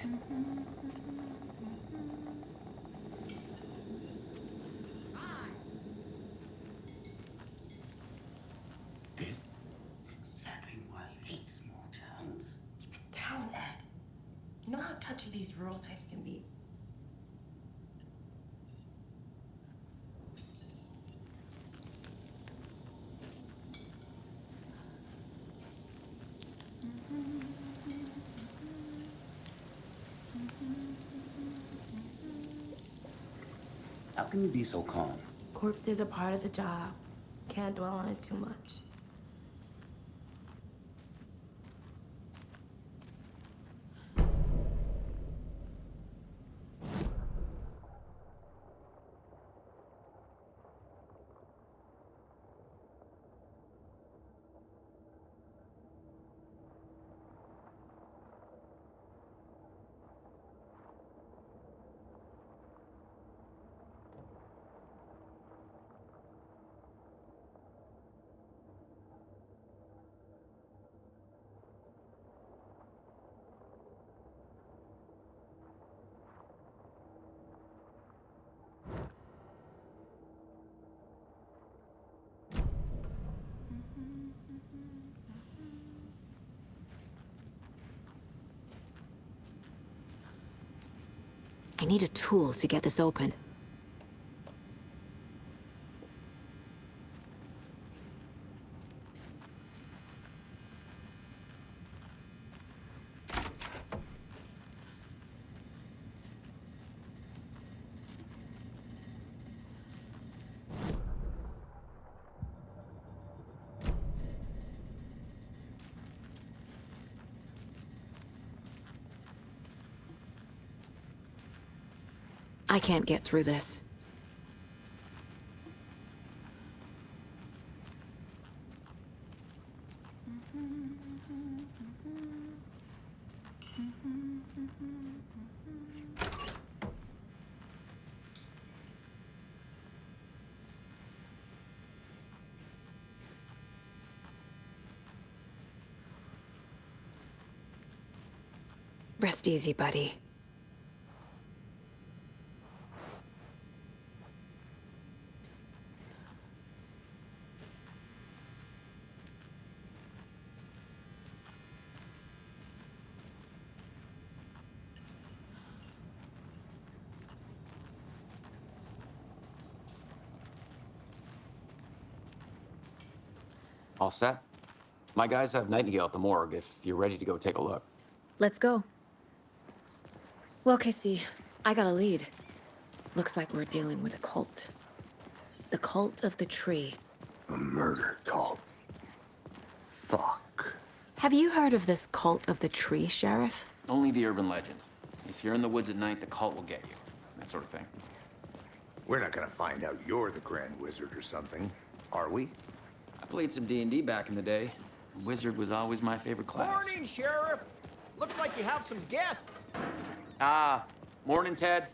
This is exactly why I hate small towns.
Keep it down, Ed. You know how touchy these rural types can be.
How can you be so calm?
Corpses are part of the job. Can't dwell on it too much.
I need a tool to get this open. I can't get through this. Rest easy, buddy.
All set? My guys have Nightingale at the morgue if you're ready to go take a look.
Let's go. Well, Casey, I got a lead. Looks like we're dealing with a cult. The cult of the tree.
A murder cult. Fuck.
Have you heard of this cult of the tree, Sheriff?
Only the urban legend. If you're in the woods at night, the cult will get you. That sort of thing.
We're not gonna find out you're the Grand Wizard or something, are we?
I played some D&D back in the day. Wizard was always my favorite class.
Morning, Sheriff. Looks like you have some guests.
Ah, morning, Ted.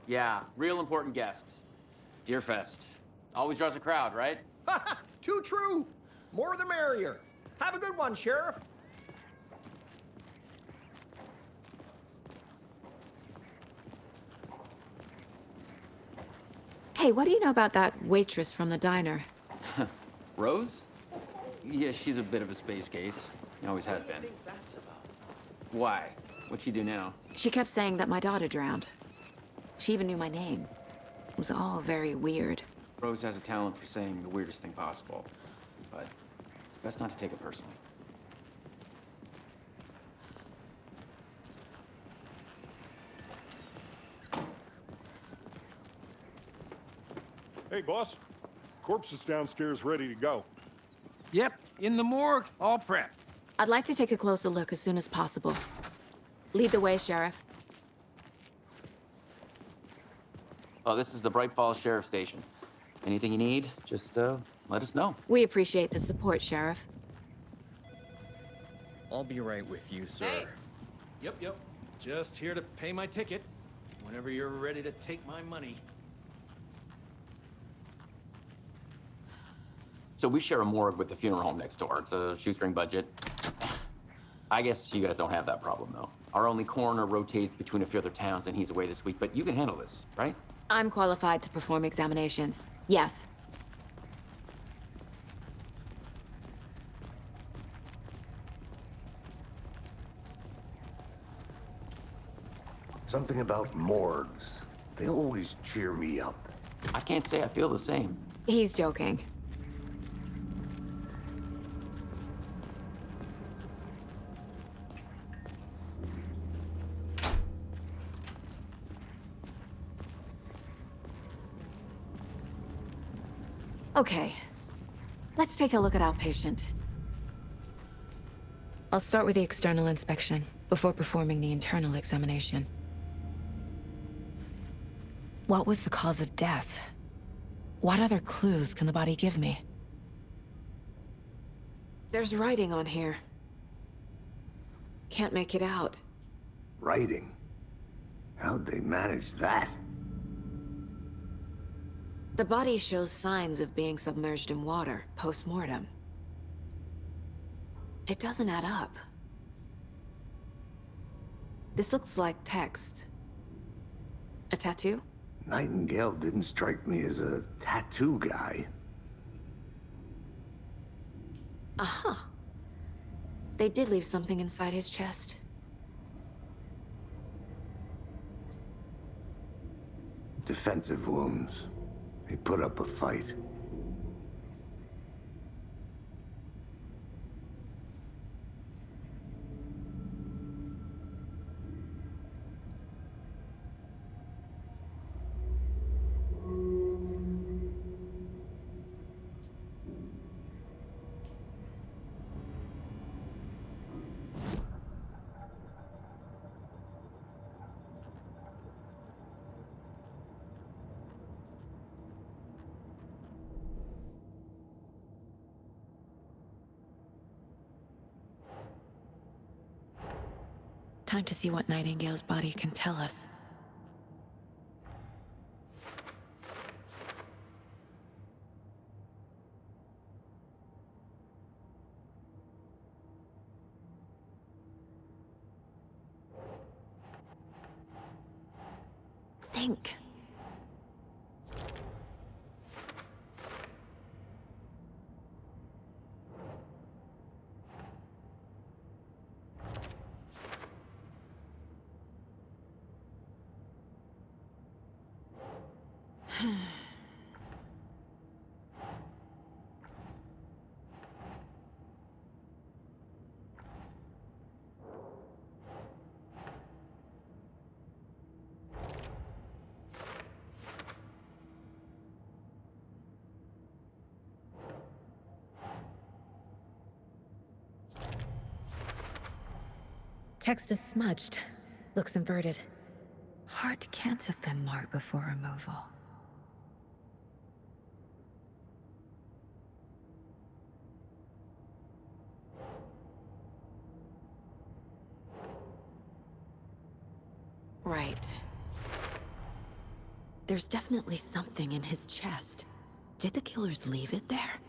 Yeah, real important guests. Deerfest. Always draws a crowd, right?
Too true. More the merrier. Have a good one, Sheriff.
Hey, what do you know about that waitress from the diner?
Rose? Yeah, she's a bit of a space case. Always has been. Why? What'd she do now?
She kept saying that my daughter drowned. She even knew my name. It was all very weird.
Rose has a talent for saying the weirdest thing possible. But it's best not to take it personally.
Hey, boss. Corpse is downstairs ready to go.
Yep, in the morgue, all prepped.
I'd like to take a closer look as soon as possible. Lead the way, Sheriff.
Oh, this is the Bright Falls Sheriff Station. Anything you need, just let us know.
We appreciate the support, Sheriff.
I'll be right with you, sir.
Hey.
Yep. Just here to pay my ticket. Whenever you're ready to take my money.
So we share a morgue with the funeral home next door. It's a shoestring budget. I guess you guys don't have that problem, though. Our only coroner rotates between a few other towns, and he's away this week, but you can handle this, right?
I'm qualified to perform examinations. Yes.
Something about morgues. They always cheer me up.
I can't say I feel the same.
He's joking. Okay, let's take a look at our patient. I'll start with the external inspection before performing the internal examination. What was the cause of death? What other clues can the body give me? There's writing on here. Can't make it out.
Writing? How'd they manage that?
The body shows signs of being submerged in water post-mortem. It doesn't add up. This looks like text. A tattoo?
Nightingale didn't strike me as a tattoo guy.
Uh-huh. They did leave something inside his chest.
Defensive wounds. He put up a fight.
Time to see what Nightingale's body can tell us. Think. Text is smudged. Looks inverted. Heart can't have been marked before removal. Right. There's definitely something in his chest. Did the killers leave it there?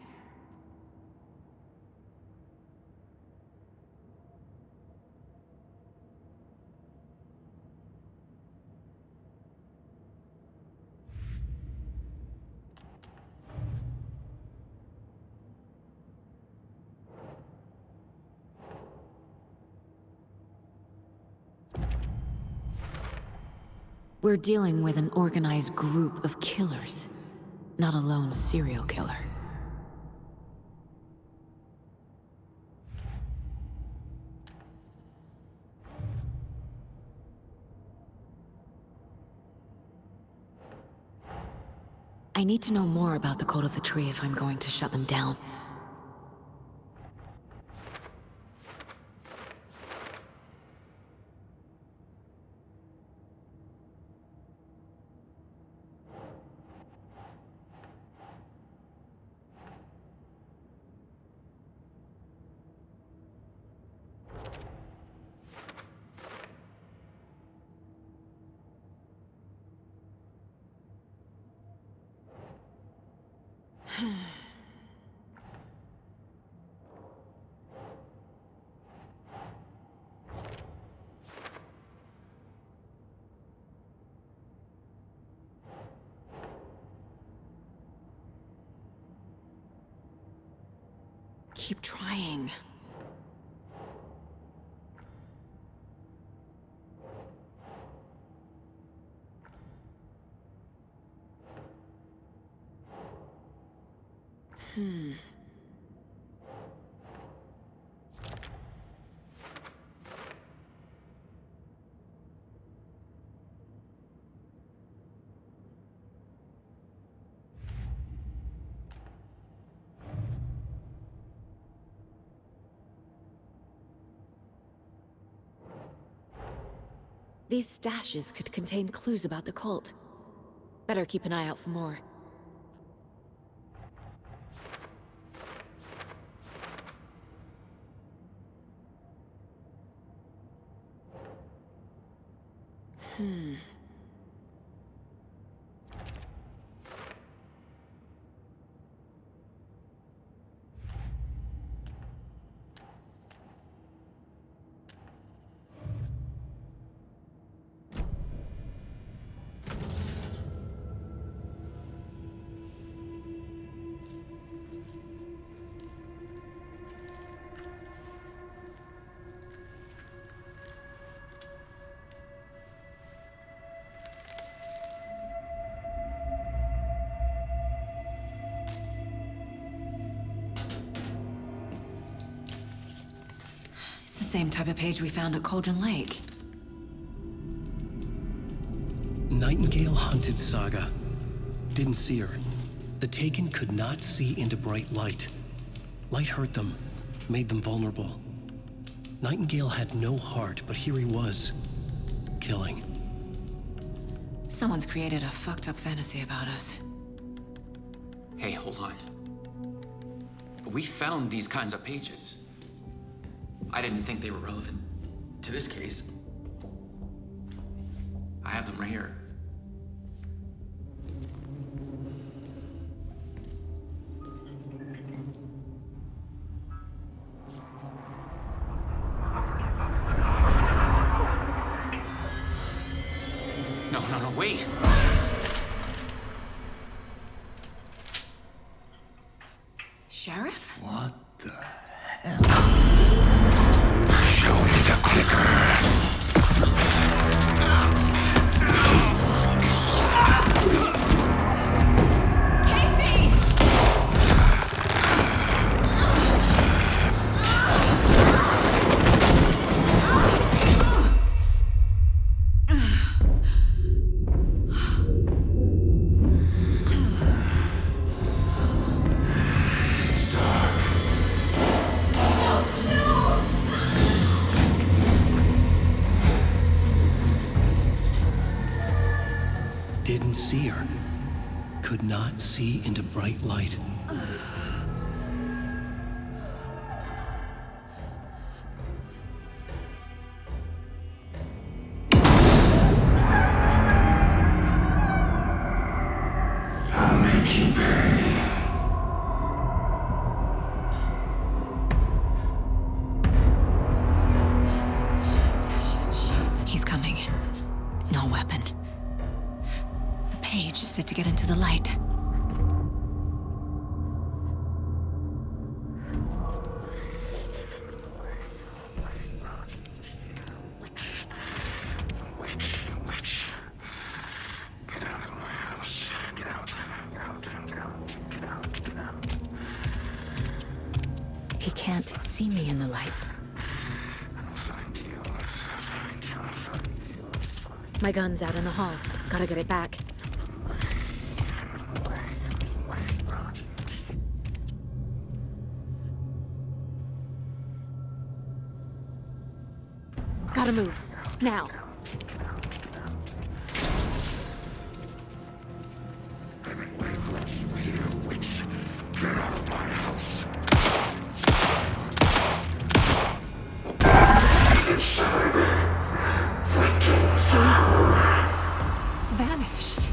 We're dealing with an organized group of killers, not a lone serial killer. I need to know more about the code of the tree if I'm going to shut them down. Keep trying. These stashes could contain clues about the cult. Better keep an eye out for more. It's the same type of page we found at Cauldron Lake.
Nightingale hunted Saga. Didn't see her. The Taken could not see into bright light. Light hurt them, made them vulnerable. Nightingale had no heart, but here he was, killing.
Someone's created a fucked up fantasy about us.
Hey, hold on. We found these kinds of pages. I didn't think they were relevant to this case. I have them right here. No, wait!
Sheriff?
What the hell? Show me the clicker.
Didn't see her. Could not see into bright light.
I'll make you pay.
He's coming. No weapon. The page said to get into the light.
Get out of my house. Get out. Get out. Get out. Get out. Get out.
He can't see me in the light.
I'll find you. I'll find you. I'll find you.
My gun's out in the hall. Gotta get it back. Gotta move. Now.
Get out of my house.
Vanished.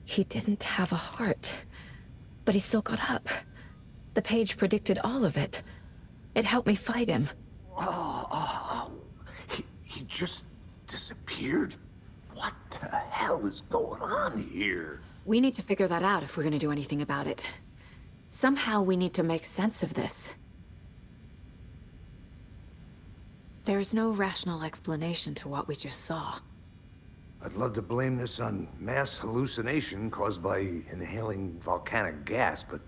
He didn't have a heart, but he still got up. The page predicted all of it. It helped me fight him.
He just disappeared? What the hell is going on here?
We need to figure that out if we're gonna do anything about it. Somehow we need to make sense of this. There's no rational explanation to what we just saw.
I'd love to blame this on mass hallucination caused by inhaling volcanic gas, but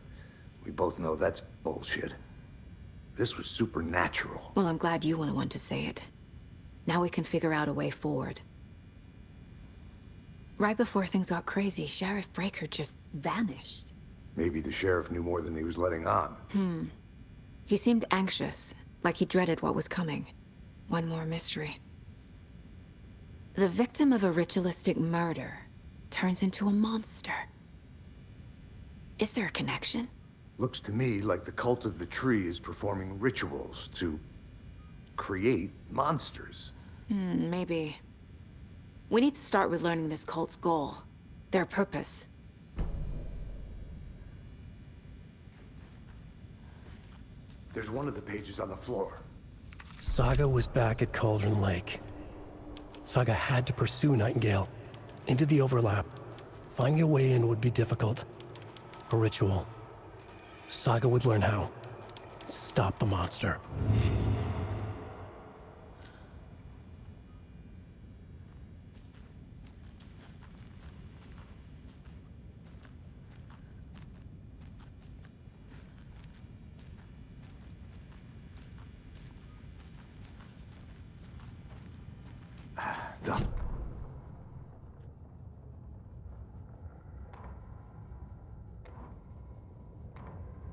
we both know that's bullshit. This was supernatural.
Well, I'm glad you were the one to say it. Now we can figure out a way forward. Right before things got crazy, Sheriff Breaker just vanished.
Maybe the sheriff knew more than he was letting on.
He seemed anxious, like he dreaded what was coming. One more mystery. The victim of a ritualistic murder turns into a monster. Is there a connection?
Looks to me like the cult of the tree is performing rituals to create monsters.
Maybe. We need to start with learning this cult's goal. Their purpose.
There's one of the pages on the floor.
Saga was back at Cauldron Lake. Saga had to pursue Nightingale. Into the overlap. Finding a way in would be difficult. A ritual. Saga would learn how. Stop the monster.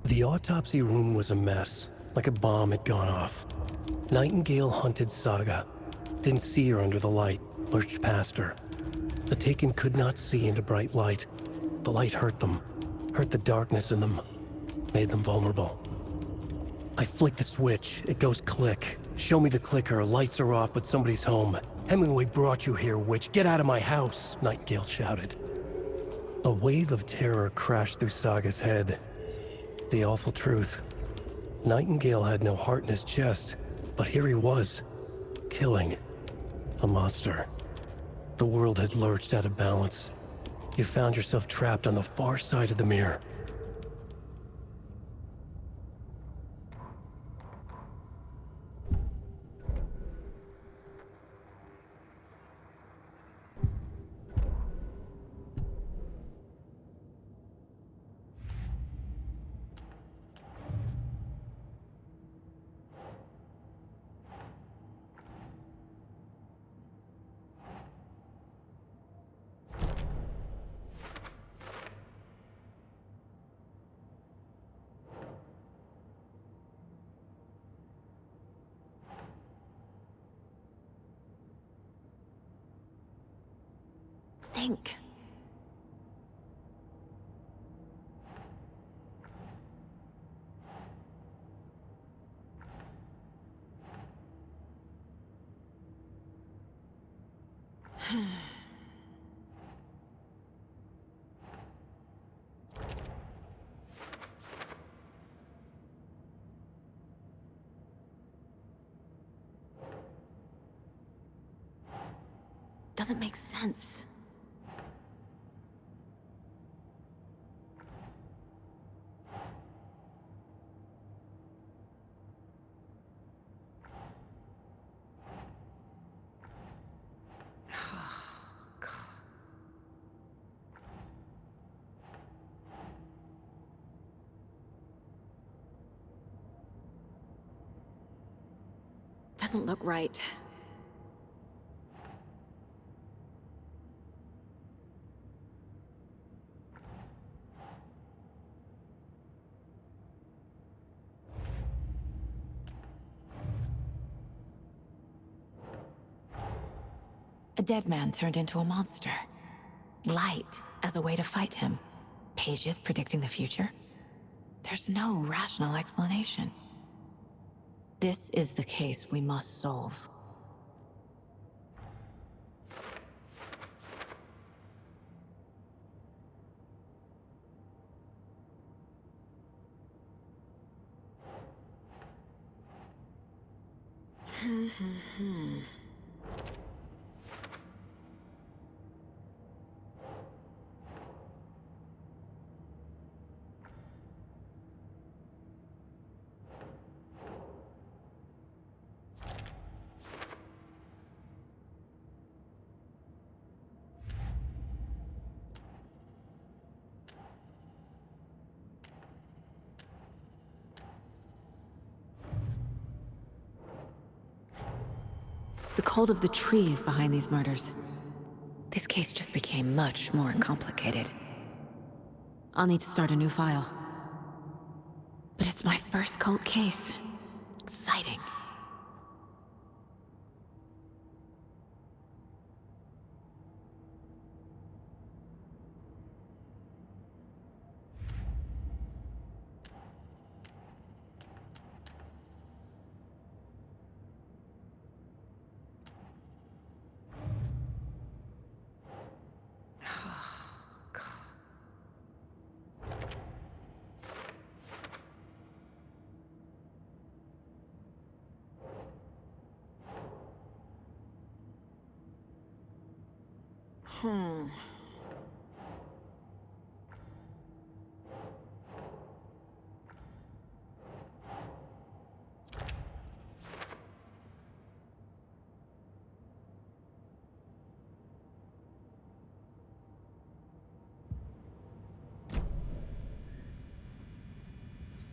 The autopsy room was a mess. like a bomb had gone off. Nightingale hunted Saga. Didn't see her under the light, lurched past her. The Taken could not see into bright light. The light hurt them, hurt the darkness in them, made them vulnerable. I flick the switch, it goes click. Show me the clicker, lights are off, but somebody's home. Hemingway brought you here, witch. Get out of my house, Nightingale shouted. A wave of terror crashed through Saga's head. The awful truth. Nightingale had no heart in his chest, but here he was, killing a monster. The world had lurched out of balance. You found yourself trapped on the far side of the mirror.
Think. Doesn't make sense. Doesn't look right. A dead man turned into a monster. Light as a way to fight him. Pages predicting the future. There's no rational explanation. This is the case we must solve. The cold of the trees behind these murders. This case just became much more complicated. I'll need to start a new file. But it's my first cold case. Exciting.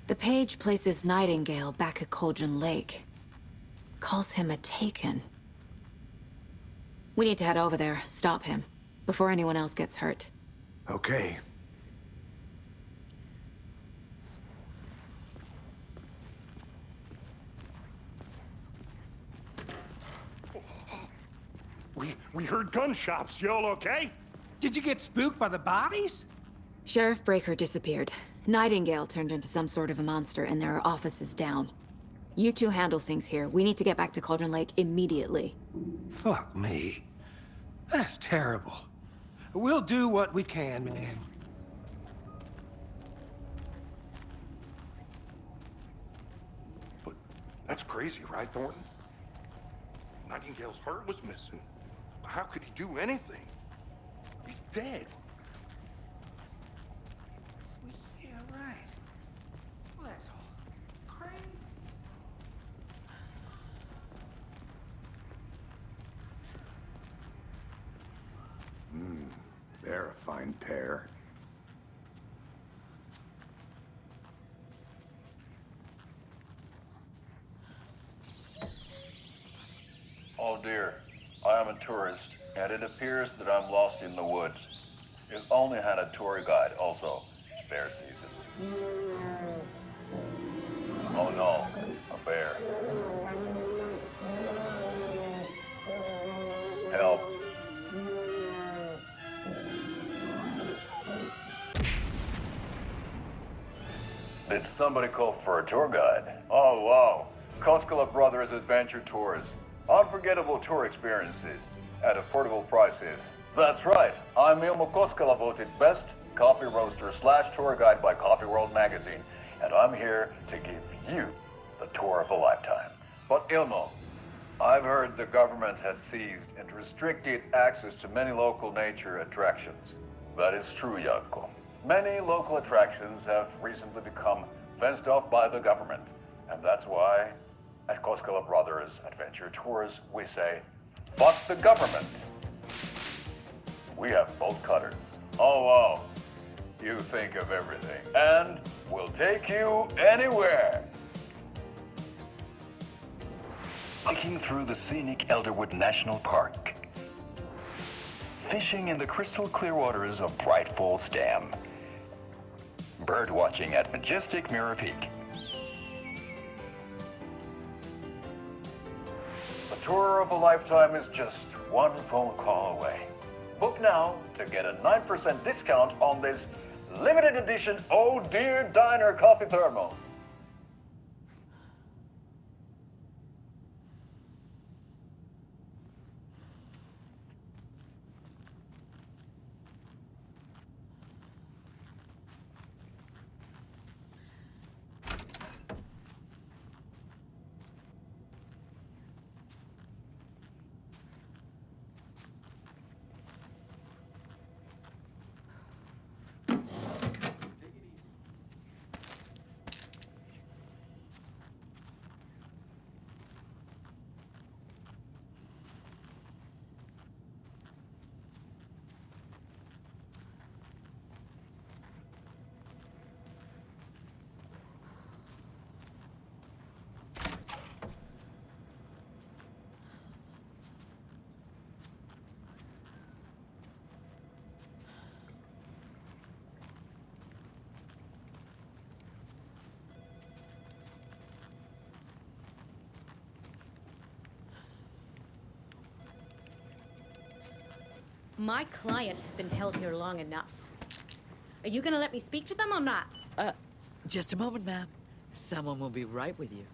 The page places Nightingale back at Cauldron Lake. Calls him a Taken. We need to head over there, stop him, before anyone else gets hurt.
Okay.
We heard gunshots. Y'all okay?
Did you get spooked by the bodies?
Sheriff Breaker disappeared. Nightingale turned into some sort of a monster, and there are offices down. You two handle things here. We need to get back to Cauldron Lake immediately.
Fuck me. That's terrible. We'll do what we can, man.
But that's crazy, right, Thornton? Nightingale's heart was missing. How could he do anything? He's dead.
Yeah, right. Well, that's all crazy.
They're a fine pair.
Oh dear, I am a tourist, and it appears that I'm lost in the woods. You only had a tour guide, also. Spare season. Oh no, a bear. Help. Did somebody call for a tour guide? Oh wow, Koskela Brothers Adventure Tours. Unforgettable tour experiences at affordable prices. That's right, I'm Ilmo Koskela, voted best coffee roaster / tour guide by Coffee World magazine, and I'm here to give you the tour of a lifetime. But Ilmo, I've heard the government has seized and restricted access to many local nature attractions. That is true, Jaakko. Many local attractions have recently become fenced off by the government, and that's why at Koskela Brothers Adventure Tours, we say, fuck the government. We have bolt cutters. Oh, wow. You think of everything. And we'll take you anywhere. Hiking through the scenic Elderwood National Park. Fishing in the crystal clear waters of Bright Falls Dam. Bird watching at majestic Mirror Peak. The tour of a lifetime is just one phone call away. Book now to get a 9% discount on this limited edition Oh Dear Diner coffee thermos.
My client has been held here long enough. Are you gonna let me speak to them or not?
Just a moment, ma'am. Someone will be right with you.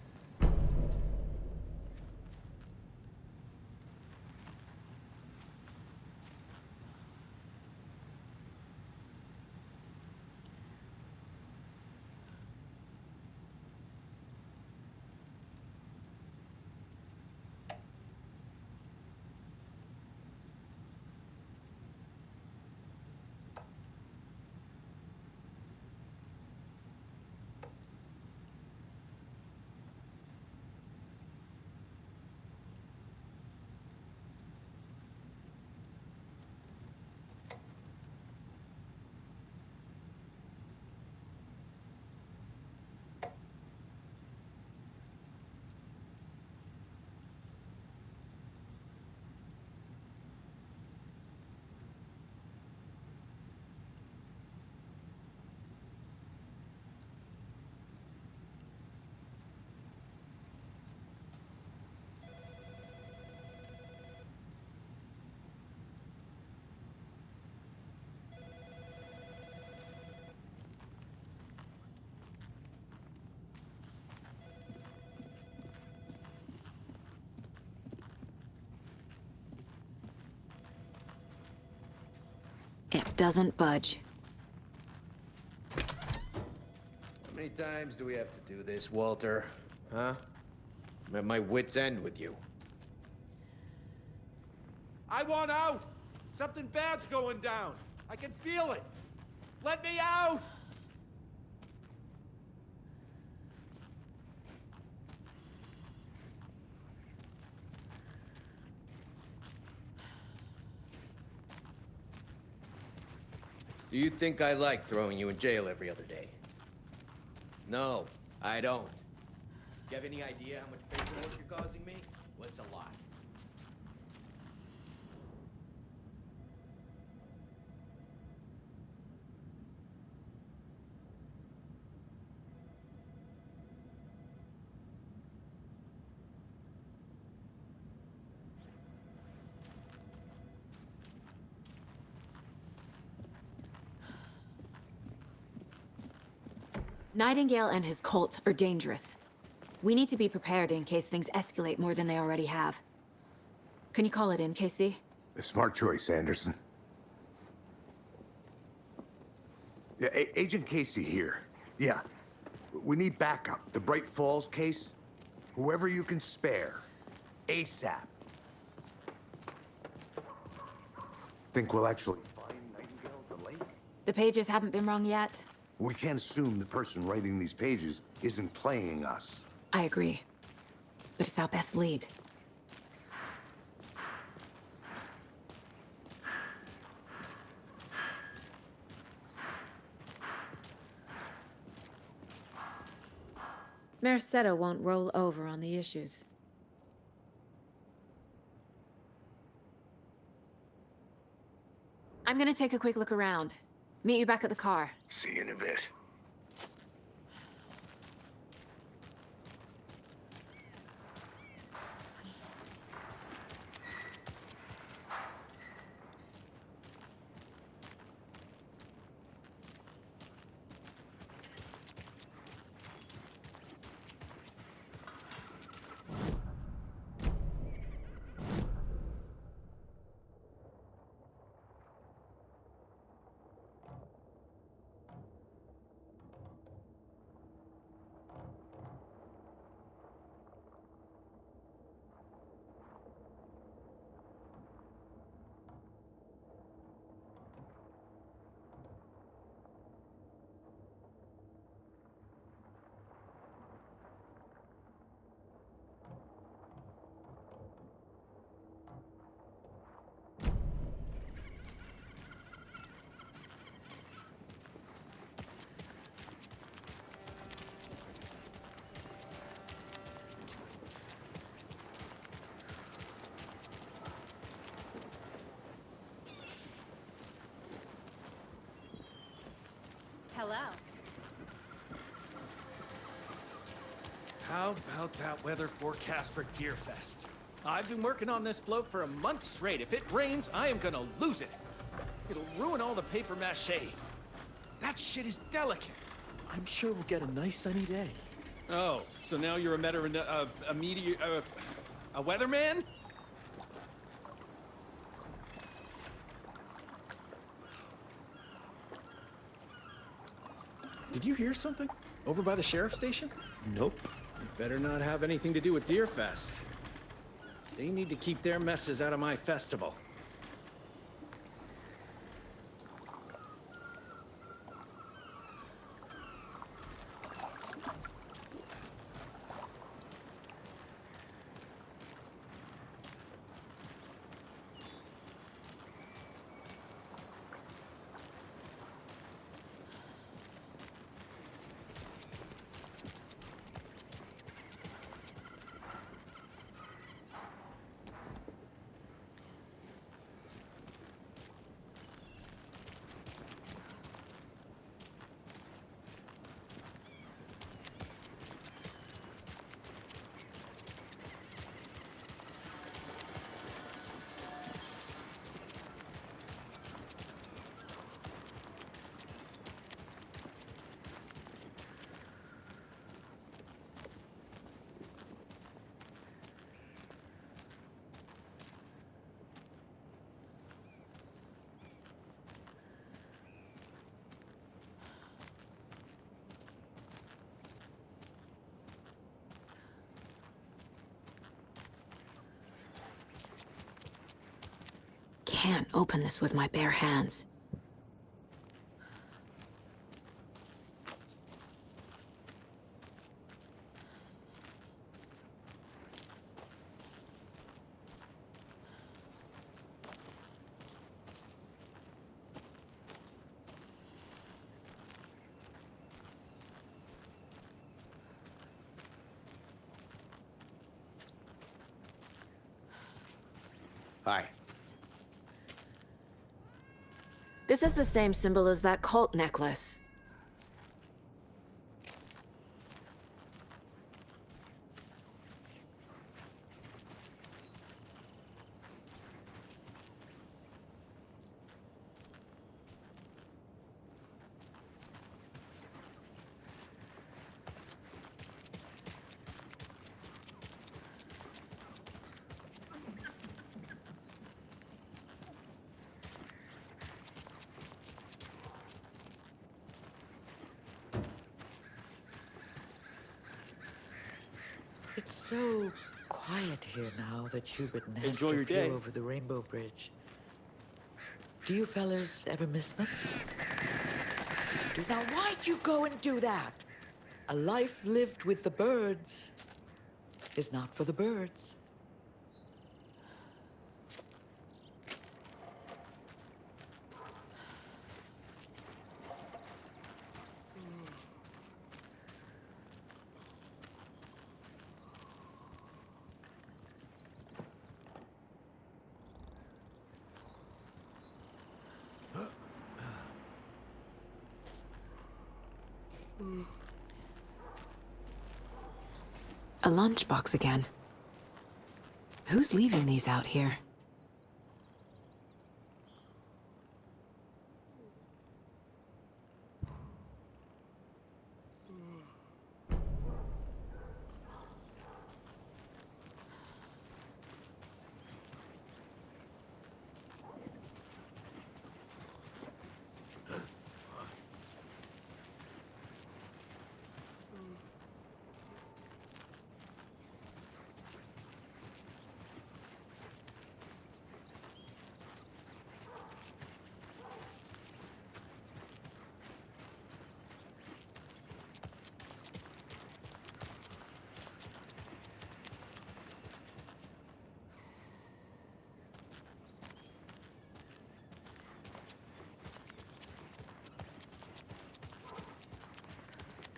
doesn't budge.
How many times do we have to do this, Walter? Huh? I'm at my wit's end with you. I want out! Something bad's going down. I can feel it. Let me out! Do you think I like throwing you in jail every other day? No, I don't. Do you have any idea how much paperwork you're causing me? Well, it's a lot.
Nightingale and his cult are dangerous. We need to be prepared in case things escalate more than they already have. Can you call it in, Casey?
A smart choice, Anderson. Yeah, Agent Casey here. Yeah. We need backup. The Bright Falls case? Whoever you can spare. ASAP. Think we'll actually find Nightingale at the lake?
The pages haven't been wrong yet.
We can't assume the person writing these pages isn't playing us.
I agree. But it's our best lead. Mercedo won't roll over on the issues. I'm gonna take a quick look around. Meet you back at the car.
See you in a bit.
Hello.
How about that weather forecast for Deerfest? I've been working on this float for a month straight. If it rains, I am gonna lose it. It'll ruin all the paper mache. That shit is delicate.
I'm sure we'll get a nice sunny day.
Oh, so now you're a weatherman? Did you hear something? Over by the sheriff's station?
Nope.
It better not have anything to do with Deerfest. They need to keep their messes out of my festival.
can't open this with my bare hands.
Hi.
This is the same symbol as that cult necklace.
It's so quiet here now that Hubert and
Enjoy
Hester
your
flew
day.
over the Rainbow Bridge. Do you fellas ever miss them? Now, why'd you go and do that? A life lived with the birds is not for the birds.
A lunchbox again. Who's leaving these out here?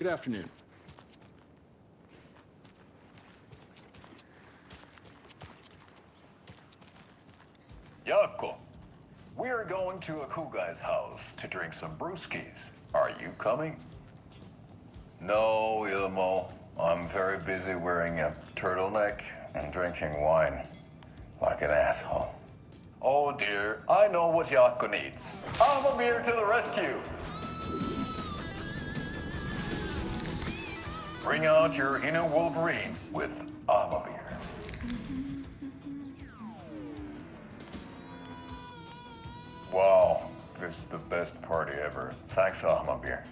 Good afternoon.
Yako, we're going to a cool guy's house to drink some brewskis. Are you coming? No, Ilmo. I'm very busy wearing a turtleneck and drinking wine like an asshole. Oh dear, I know what Yako needs. I'm a beer to the rescue. Bring out your inner Wolverine with Beer. Wow, this is the best party ever. Thanks, Beer.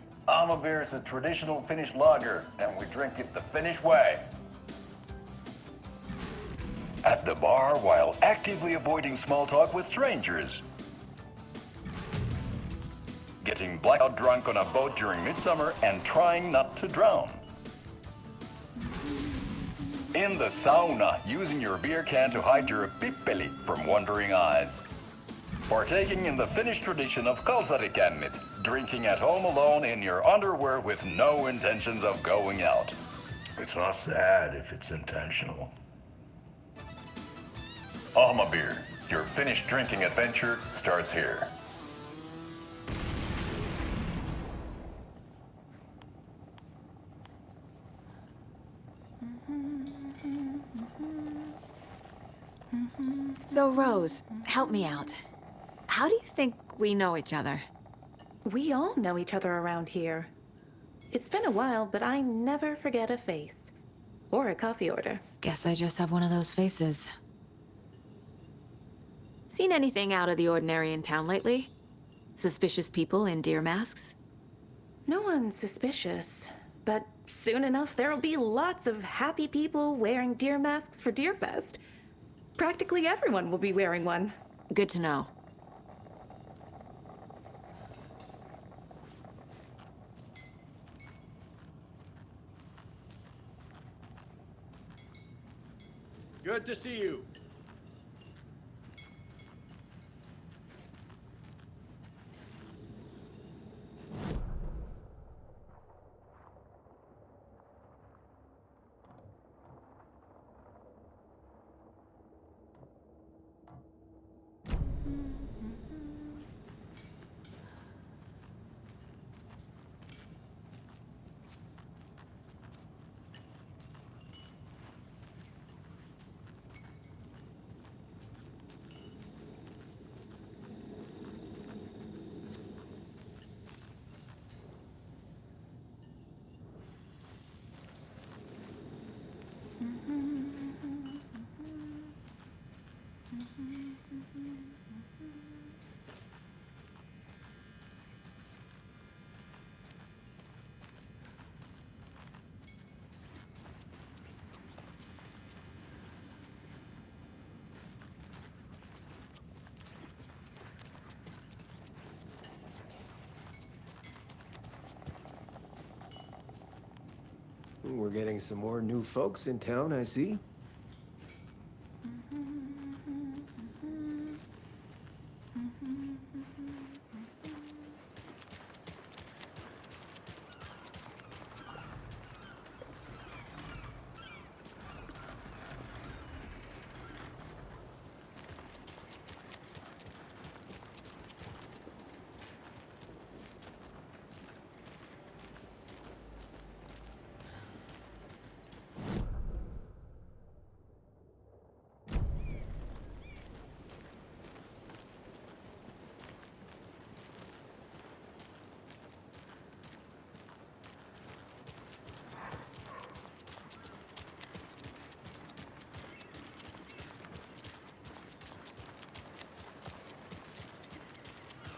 Beer is a traditional Finnish lager, and we drink it the Finnish way. At the bar while actively avoiding small talk with strangers. Getting blackout drunk on a boat during midsummer and trying not to drown. In the sauna, using your beer can to hide your pippeli from wandering eyes. Partaking in the Finnish tradition of kalsarikännit, drinking at home alone in your underwear with no intentions of going out. It's not sad if it's intentional. Beer, your Finnish drinking adventure starts here.
So, Rose, help me out. How do you think we know each other?
We all know each other around here. It's been a while, but I never forget a face. Or a coffee order.
Guess I just have one of those faces. Seen anything out of the ordinary in town lately? Suspicious people in deer masks?
No one's suspicious. But soon enough, there'll be lots of happy people wearing deer masks for Deerfest. Practically everyone will be wearing one.
Good to know.
Good to see you.
We're getting some more new folks in town, I see.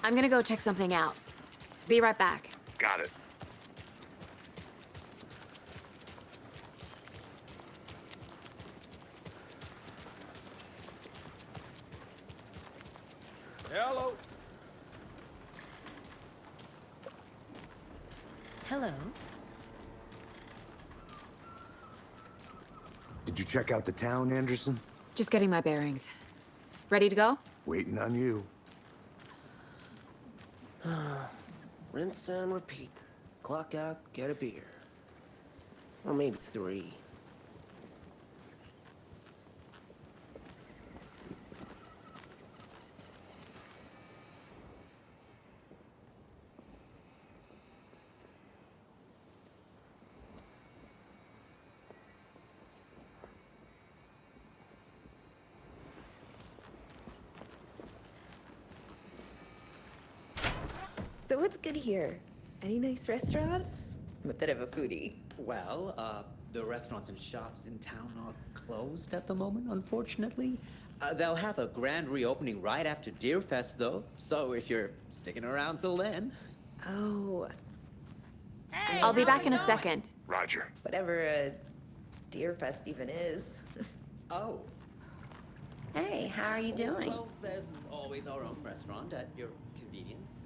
I'm gonna go check something out. Be right back.
Got it.
Hello.
Hello.
Did you check out the town, Anderson?
Just getting my bearings. Ready to go?
Waiting on you.
Rinse and repeat. Clock out, get a beer. Or maybe 3.
So what's good here? Any nice restaurants? I'm a bit of a foodie.
Well, the restaurants and shops in town are closed at the moment, unfortunately. They'll have a grand reopening right after Deerfest, though. So if you're sticking around till then.
Oh.
Hey, I'll be back in a second.
Roger.
Whatever a Deerfest even is.
Oh.
Hey, how are you doing?
Well, there's always our own restaurant at your convenience.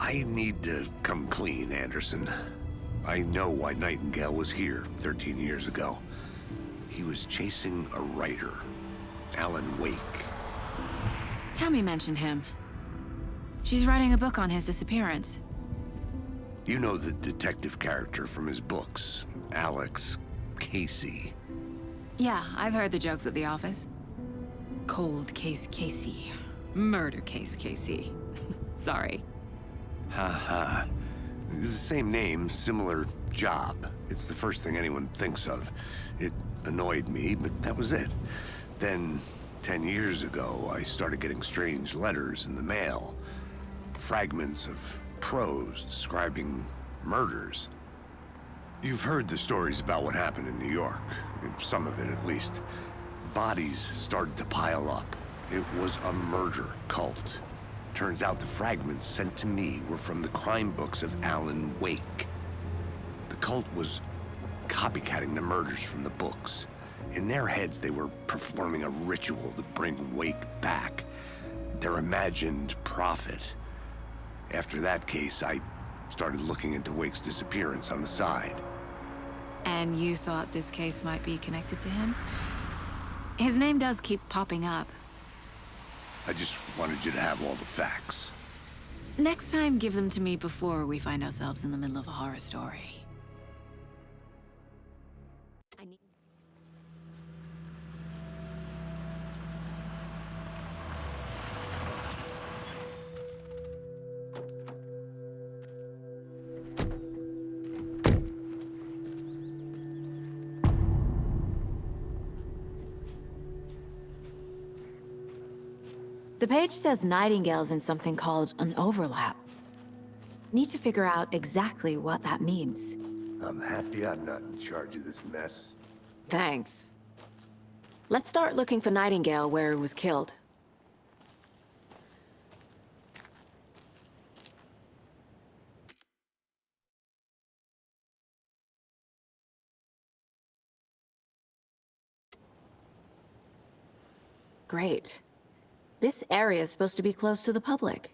I need to come clean, Anderson. I know why Nightingale was here 13 years ago. He was chasing a writer, Alan Wake.
Tammy mentioned him. She's writing a book on his disappearance.
You know the detective character from his books, Alex Casey.
Yeah, I've heard the jokes at the office. Cold case Casey. Murder case Casey. Sorry.
Ha. It's the same name, similar job. It's the first thing anyone thinks of. It annoyed me, but that was it. Then, 10 years ago, I started getting strange letters in the mail. Fragments of prose describing murders. You've heard the stories about what happened in New York. Some of it, at least. Bodies started to pile up. It was a murder cult. Turns out the fragments sent to me were from the crime books of Alan Wake. The cult was copycatting the murders from the books. In their heads, they were performing a ritual to bring Wake back. Their imagined prophet. After that case, I started looking into Wake's disappearance on the side.
And you thought this case might be connected to him? His name does keep popping up.
I just wanted you to have all the facts.
Next time, give them to me before we find ourselves in the middle of a horror story. The page says Nightingale's in something called an overlap. Need to figure out exactly what that means.
I'm happy I'm not in charge of this mess.
Thanks. Let's start looking for Nightingale where he was killed. Great. This area is supposed to be closed to the public.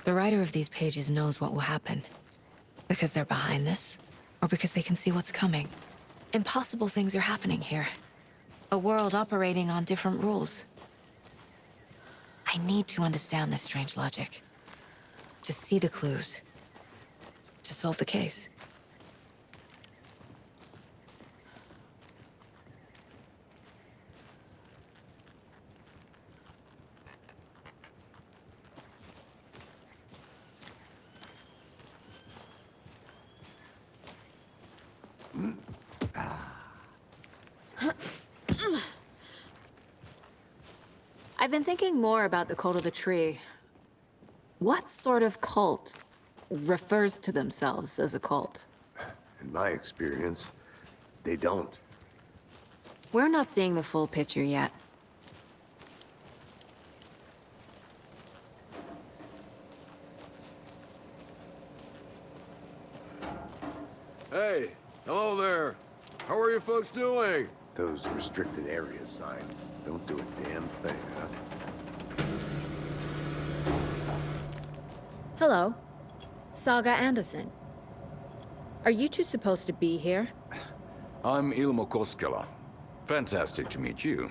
The writer of these pages knows what will happen. Because they're behind this, or because they can see what's coming. Impossible things are happening here. A world operating on different rules. I need to understand this strange logic. To see the clues. To solve the case. I've been thinking more about the cult of the tree. What sort of cult refers to themselves as a cult?
In my experience, they don't.
We're not seeing the full picture yet.
Hey, hello there. How are you folks doing?
Those restricted area signs don't do a damn thing, huh?
Hello. Saga Anderson. Are you two supposed to be here?
I'm Ilmo Koskela. Fantastic to meet you.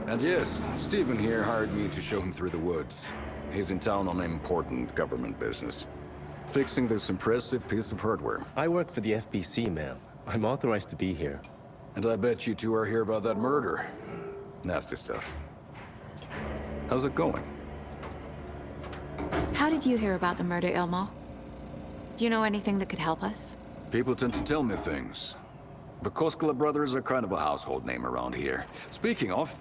And yes, Stephen here hired me to show him through the woods. He's in town on important government business. Fixing this impressive piece of hardware.
I work for the FBC, ma'am. I'm authorized to be here.
And I bet you two are here about that murder. Nasty stuff. How's it going?
How did you hear about the murder, Ilmo? Do you know anything that could help us?
People tend to tell me things. The Koskela brothers are kind of a household name around here. Speaking of,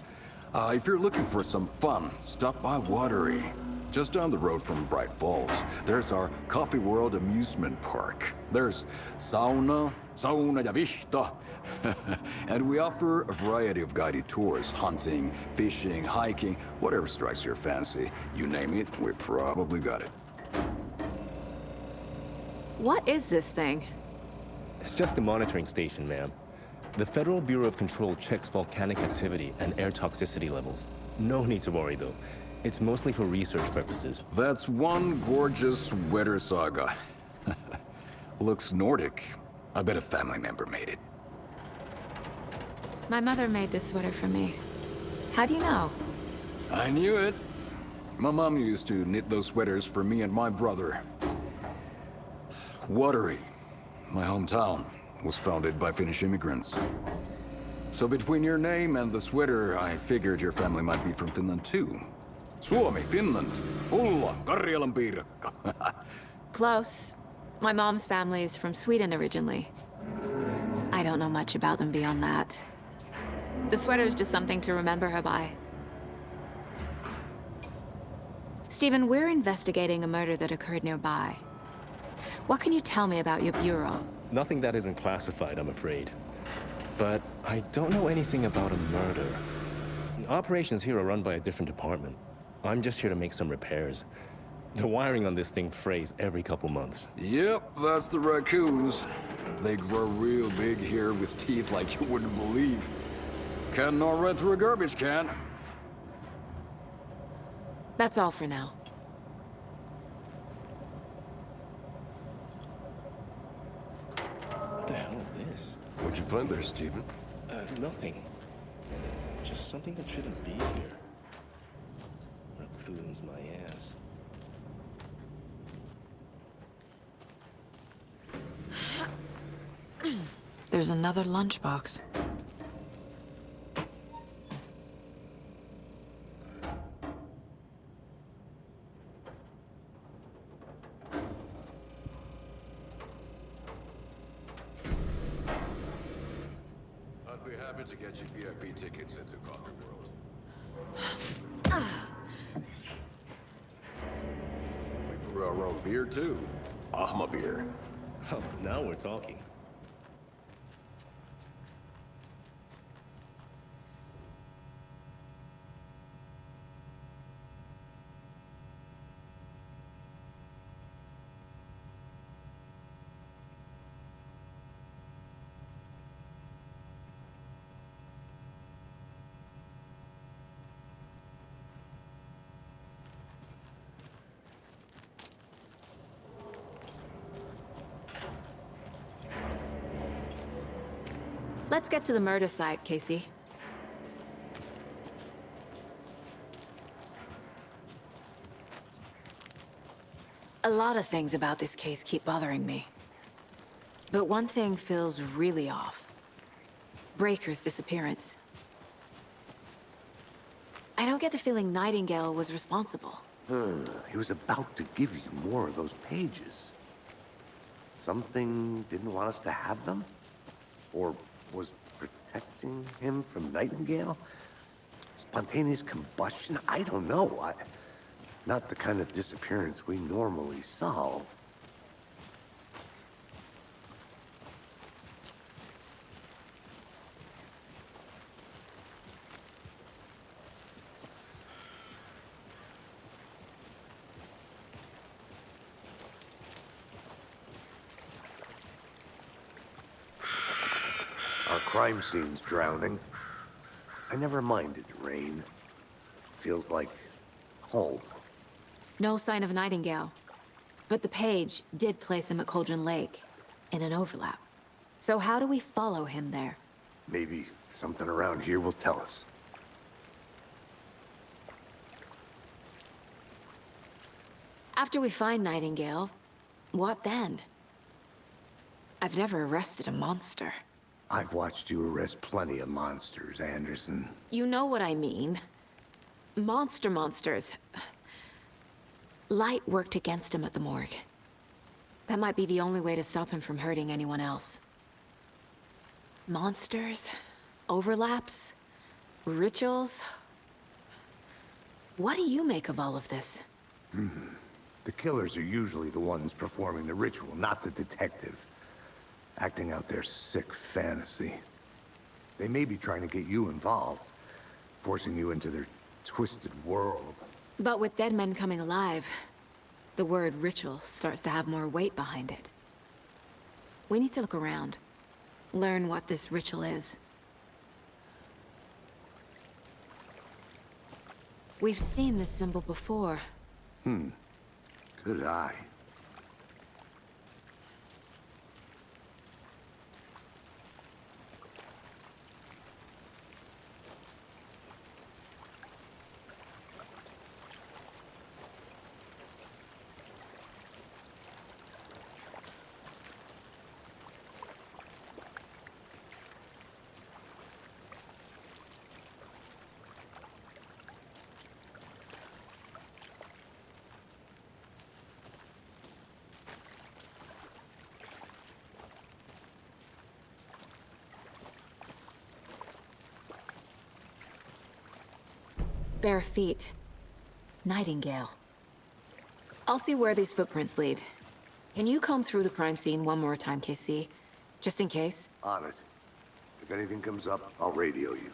if you're looking for some fun, stop by Watery. Just down the road from Bright Falls, there's our Coffee World amusement park. There's sauna ja vihta. And we offer a variety of guided tours, hunting, fishing, hiking, whatever strikes your fancy. You name it, we probably got it.
What is this thing?
It's just a monitoring station, ma'am. The Federal Bureau of Control checks volcanic activity and air toxicity levels. No need to worry, though. It's mostly for research purposes.
That's one gorgeous sweater, Saga. Looks Nordic. I bet a family member made it.
My mother made this sweater for me. How do you know?
I knew it. My mom used to knit those sweaters for me and my brother. Watery, my hometown, was founded by Finnish immigrants. So between your name and the sweater, I figured your family might be from Finland too. Suomi, Finland, Ulla, Karjalan piirakka.
Close. My mom's family is from Sweden originally. I don't know much about them beyond that. The sweater is just something to remember her by. Stephen, we're investigating a murder that occurred nearby. What can you tell me about your bureau?
Nothing that isn't classified, I'm afraid. But I don't know anything about a murder. Operations here are run by a different department. I'm just here to make some repairs. The wiring on this thing frays every couple months.
Yep, that's the raccoons. They grow real big here with teeth like you wouldn't believe. Can't gnaw right through a garbage can.
That's all for now.
What the hell is this?
What'd you find there, Stephen?
Nothing. Just something that shouldn't be here. Raccoons, my ass.
There's another lunchbox.
I'd be happy to get you VIP tickets into Coffee World. We brew our own beer, too. Ahma beer.
Oh, now we're talking.
Let's get to the murder site, Casey. A lot of things about this case keep bothering me. But one thing feels really off. Breaker's disappearance. I don't get the feeling Nightingale was responsible.
He was about to give you more of those pages. Something didn't want us to have them? Or was protecting him from Nightingale? Spontaneous combustion? I don't know. Not the kind of disappearance we normally solve. Our crime scene's drowning. I never minded rain. Feels like home.
No sign of Nightingale. But the page did place him at Cauldron Lake, in an overlap. So how do we follow him there?
Maybe something around here will tell us.
After we find Nightingale, what then? I've never arrested a monster.
I've watched you arrest plenty of monsters, Anderson.
You know what I mean. Monsters. Light worked against him at the morgue. That might be the only way to stop him from hurting anyone else. Monsters? Overlaps? Rituals? What do you make of all of this?
The killers are usually the ones performing the ritual, not the detective. Acting out their sick fantasy. They may be trying to get you involved, forcing you into their twisted world.
But with dead men coming alive, the word ritual starts to have more weight behind it. We need to look around, learn what this ritual is. We've seen this symbol before.
Good eye.
Bare feet. Nightingale. I'll see where these footprints lead. Can you comb through the crime scene one more time, KC? Just in case?
On it. If anything comes up, I'll radio you.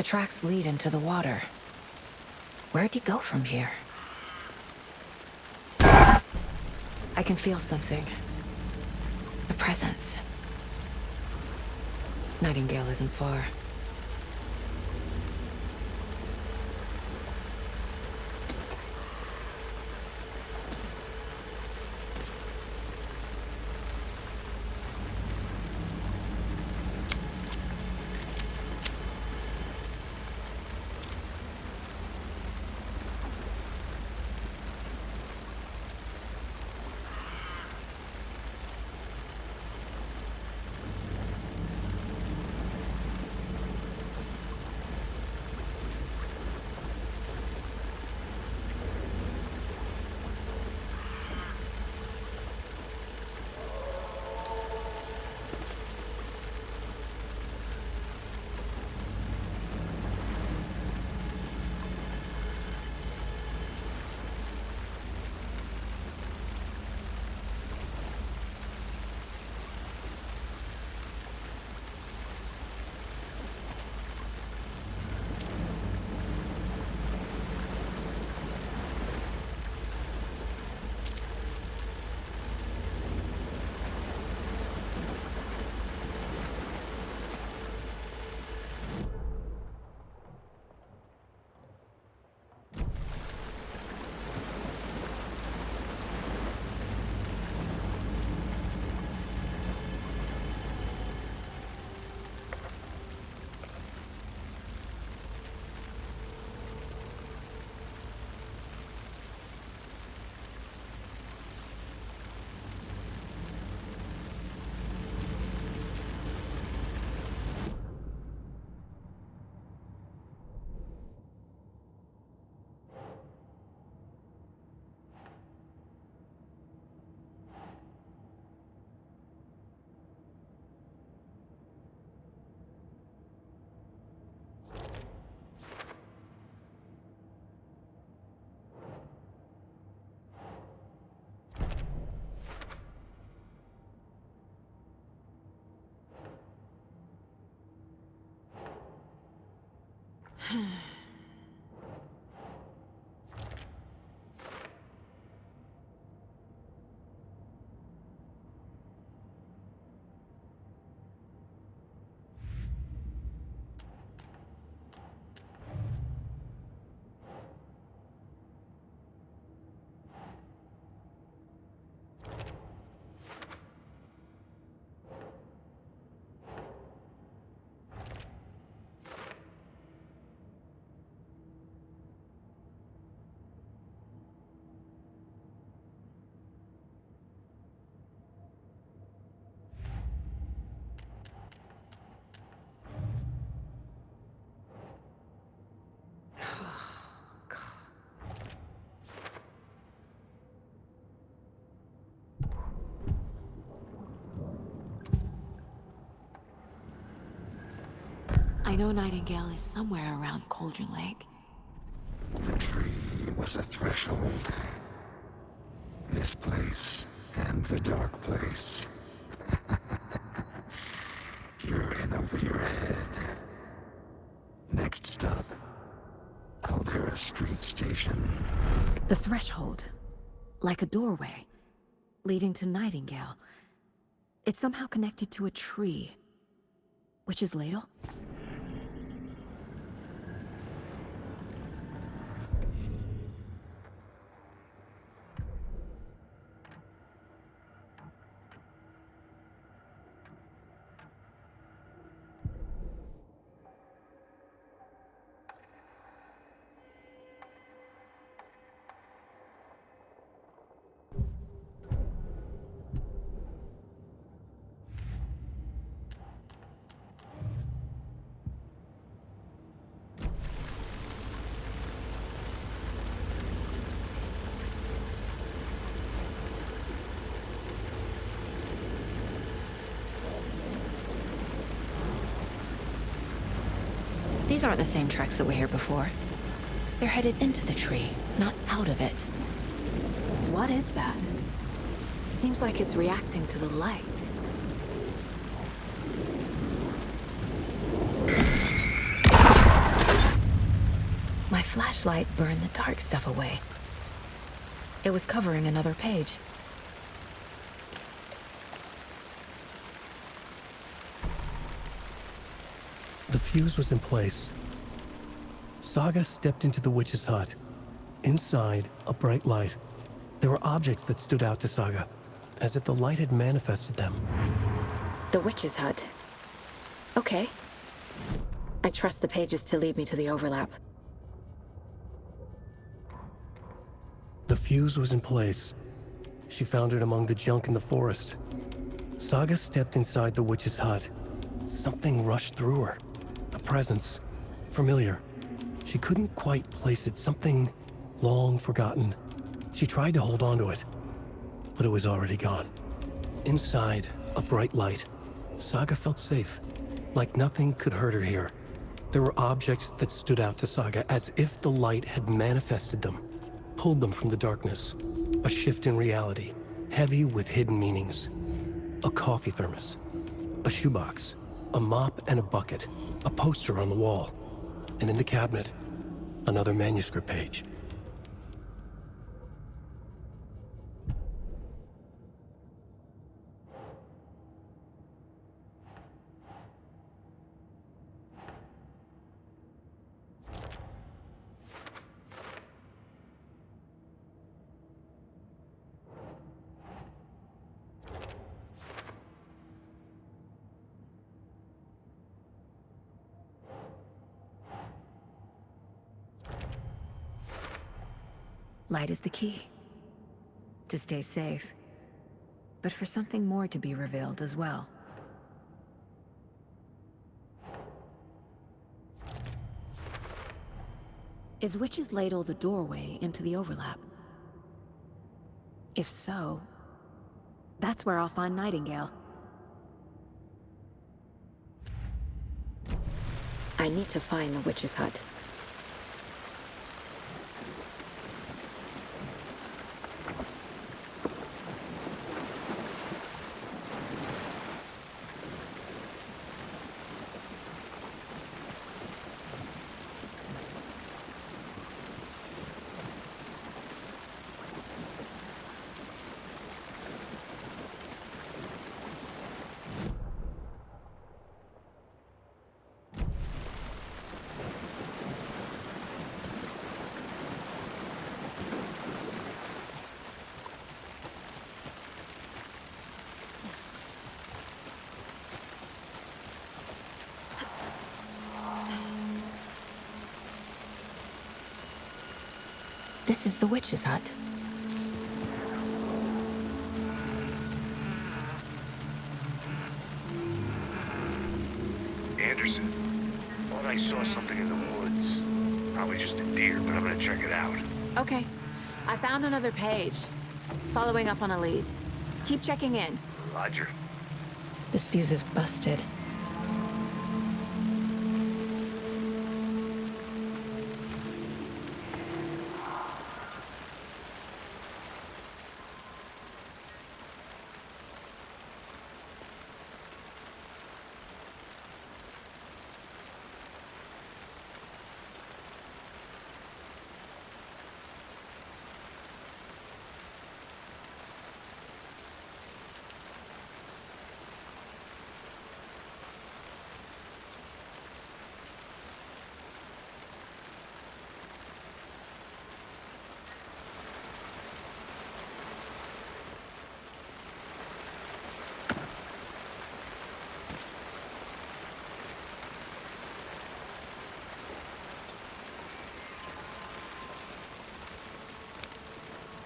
The tracks lead into the water. Where'd he go from here? I can feel something. A presence. Nightingale isn't far. I know Nightingale is somewhere around Cauldron Lake.
The tree was a threshold. This place and the dark place. You're in over your head. Next stop, Caldera Street Station.
The threshold. Like a doorway. Leading to Nightingale. It's somehow connected to a tree. Witch's Ladle? These aren't the same tracks that were here before. They're headed into the tree, not out of it. What is that? Seems like it's reacting to the light. My flashlight burned the dark stuff away. It was covering another page.
The fuse was in place. Saga stepped into the witch's hut. Inside, a bright light. There were objects that stood out to Saga, as if the light had manifested them.
The witch's hut. Okay. I trust the pages to lead me to the overlap.
The fuse was in place. She found it among the junk in the forest. Saga stepped inside the witch's hut. Something rushed through her. A presence. Familiar. She couldn't quite place it. Something long forgotten. She tried to hold on to it, but it was already gone. Inside, a bright light. Saga felt safe, like nothing could hurt her here. There were objects that stood out to Saga as if the light had manifested them, pulled them from the darkness. A shift in reality, heavy with hidden meanings. A coffee thermos, a shoebox, a mop and a bucket, a poster on the wall, and in the cabinet, another manuscript page.
Light is the key. To stay safe. But for something more to be revealed as well. Is Witch's Ladle the doorway into the overlap? If so, that's where I'll find Nightingale. I need to find the witch's hut. This is the witch's hut.
Anderson, thought I saw something in the woods. Probably just a deer, but I'm gonna check it out.
Okay. I found another page. Following up on a lead. Keep checking in.
Roger.
This fuse is busted.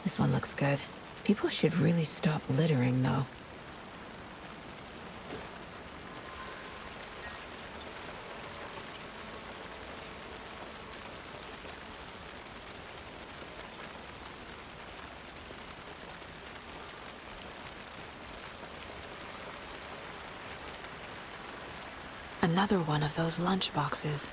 This one looks good. People should really stop littering, though. Another one of those lunch boxes.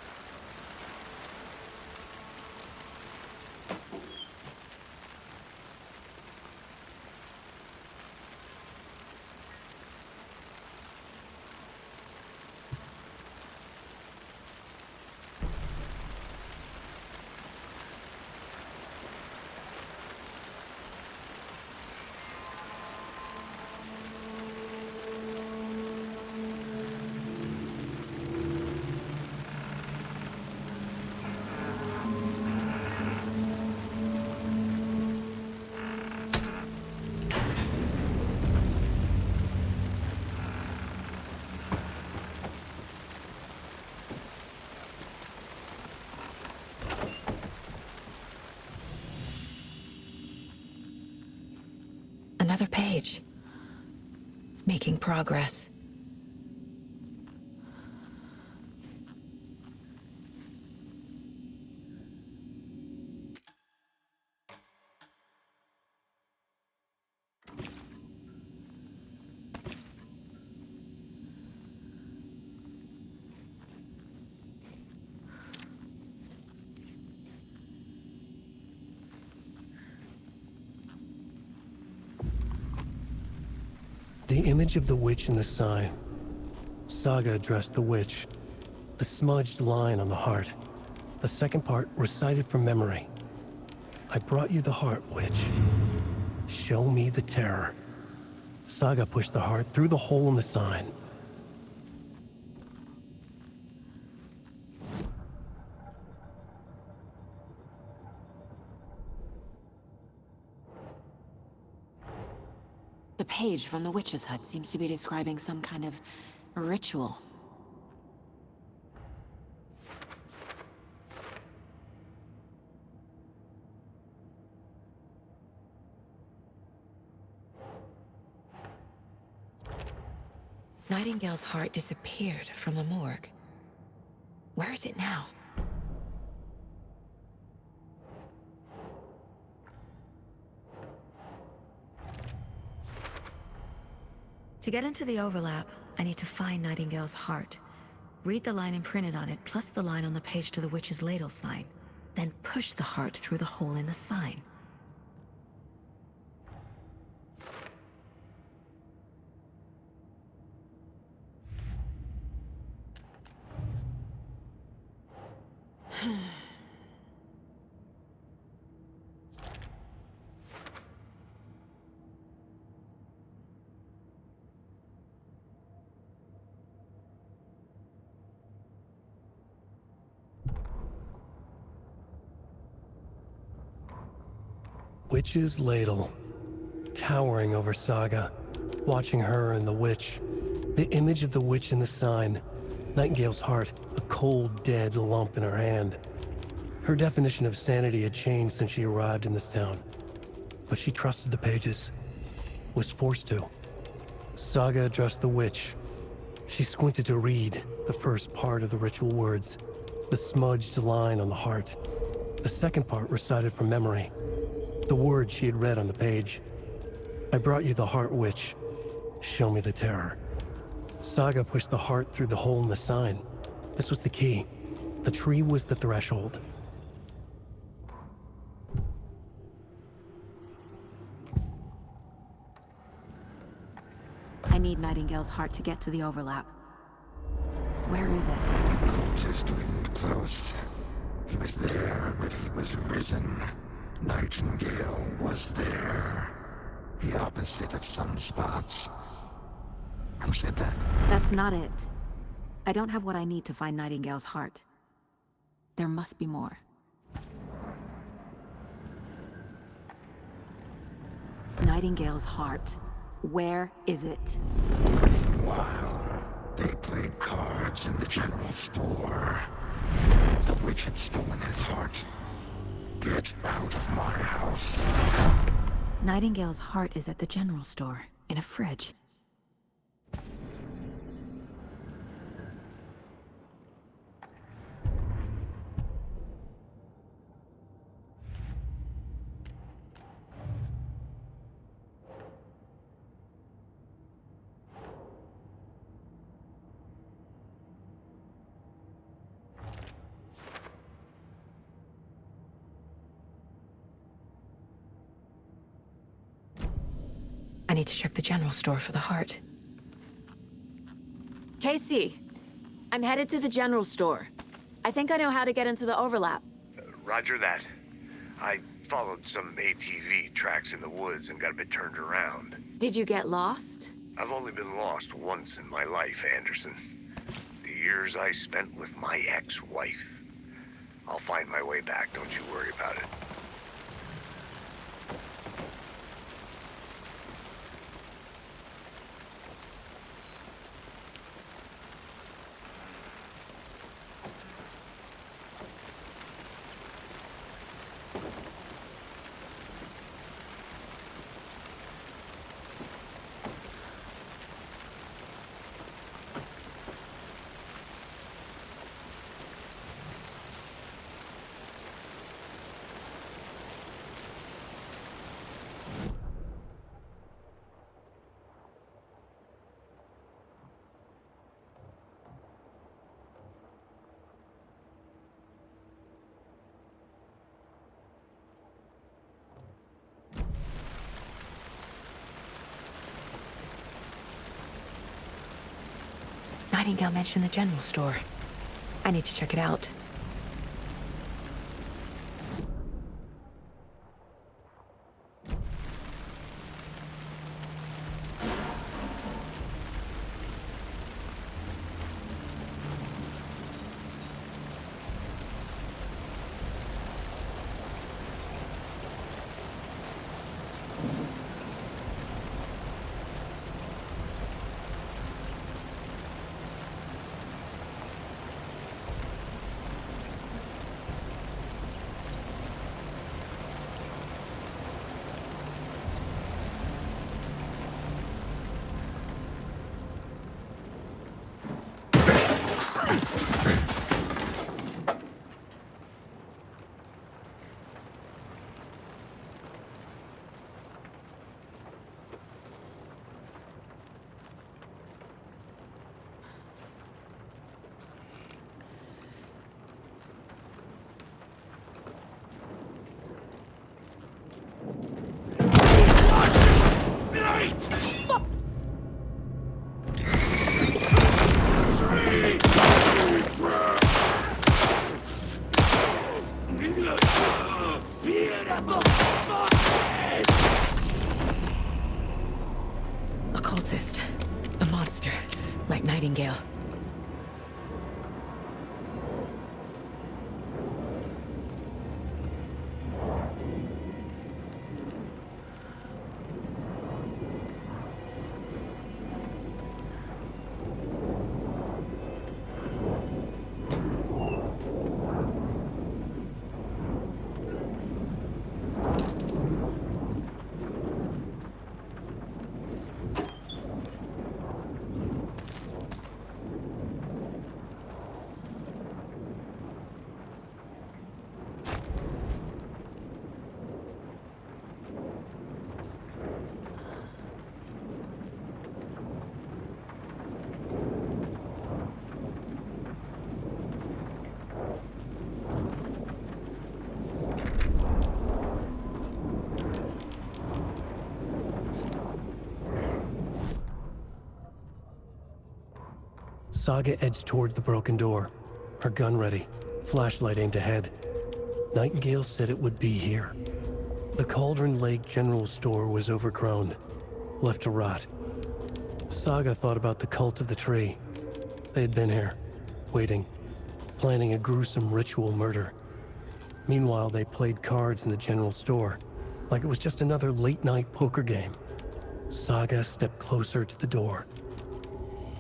Another page. Making progress.
The image of the witch in the sign. Saga addressed the witch. The smudged line on the heart. The second part recited from memory. I brought you the heart, witch. Show me the terror. Saga pushed the heart through the hole in the sign.
The page from the witch's hut seems to be describing some kind of ritual. Nightingale's heart disappeared from the morgue. Where is it now? To get into the overlap, I need to find Nightingale's heart. Read the line imprinted on it, plus the line on the page to the witch's ladle sign. Then push the heart through the hole in the sign.
Witch's ladle, towering over Saga, watching her and the witch. The image of the witch in the sign, Nightingale's heart, a cold, dead lump in her hand. Her definition of sanity had changed since she arrived in this town, but she trusted the pages, was forced to. Saga addressed the witch. She squinted to read the first part of the ritual words, the smudged line on the heart. The second part recited from memory. The words she had read on the page. I brought you the heart, witch. Show me the terror. Saga pushed the heart through the hole in the sign. This was the key. The tree was the threshold.
I need Nightingale's heart to get to the overlap. Where is it?
The cultist leaned close. He was there, but he was risen. Nightingale was there. The opposite of sunspots. Who said that?
That's not it. I don't have what I need to find Nightingale's heart. There must be more. Nightingale's heart. Where is it?
While they played cards in the general store, the witch had stolen his heart. Get out of my house.
Nightingale's heart is at the general store, in a fridge. I need to check the general store for the heart. Casey! I'm headed to the general store. I think I know how to get into the overlap.
Roger that. I followed some ATV tracks in the woods and got a bit turned around.
Did you get lost?
I've only been lost once in my life, Anderson. The years I spent with my ex-wife. I'll find my way back, don't you worry about it.
Nightingale mentioned the general store. I need to check it out. Occultist. A monster. Like Nightingale.
Saga edged toward the broken door, her gun ready, flashlight aimed ahead. Nightingale said it would be here. The Cauldron Lake General Store was overgrown, left to rot. Saga thought about the cult of the tree. They had been here, waiting, planning a gruesome ritual murder. Meanwhile, they played cards in the general store, like it was just another late-night poker game. Saga stepped closer to the door.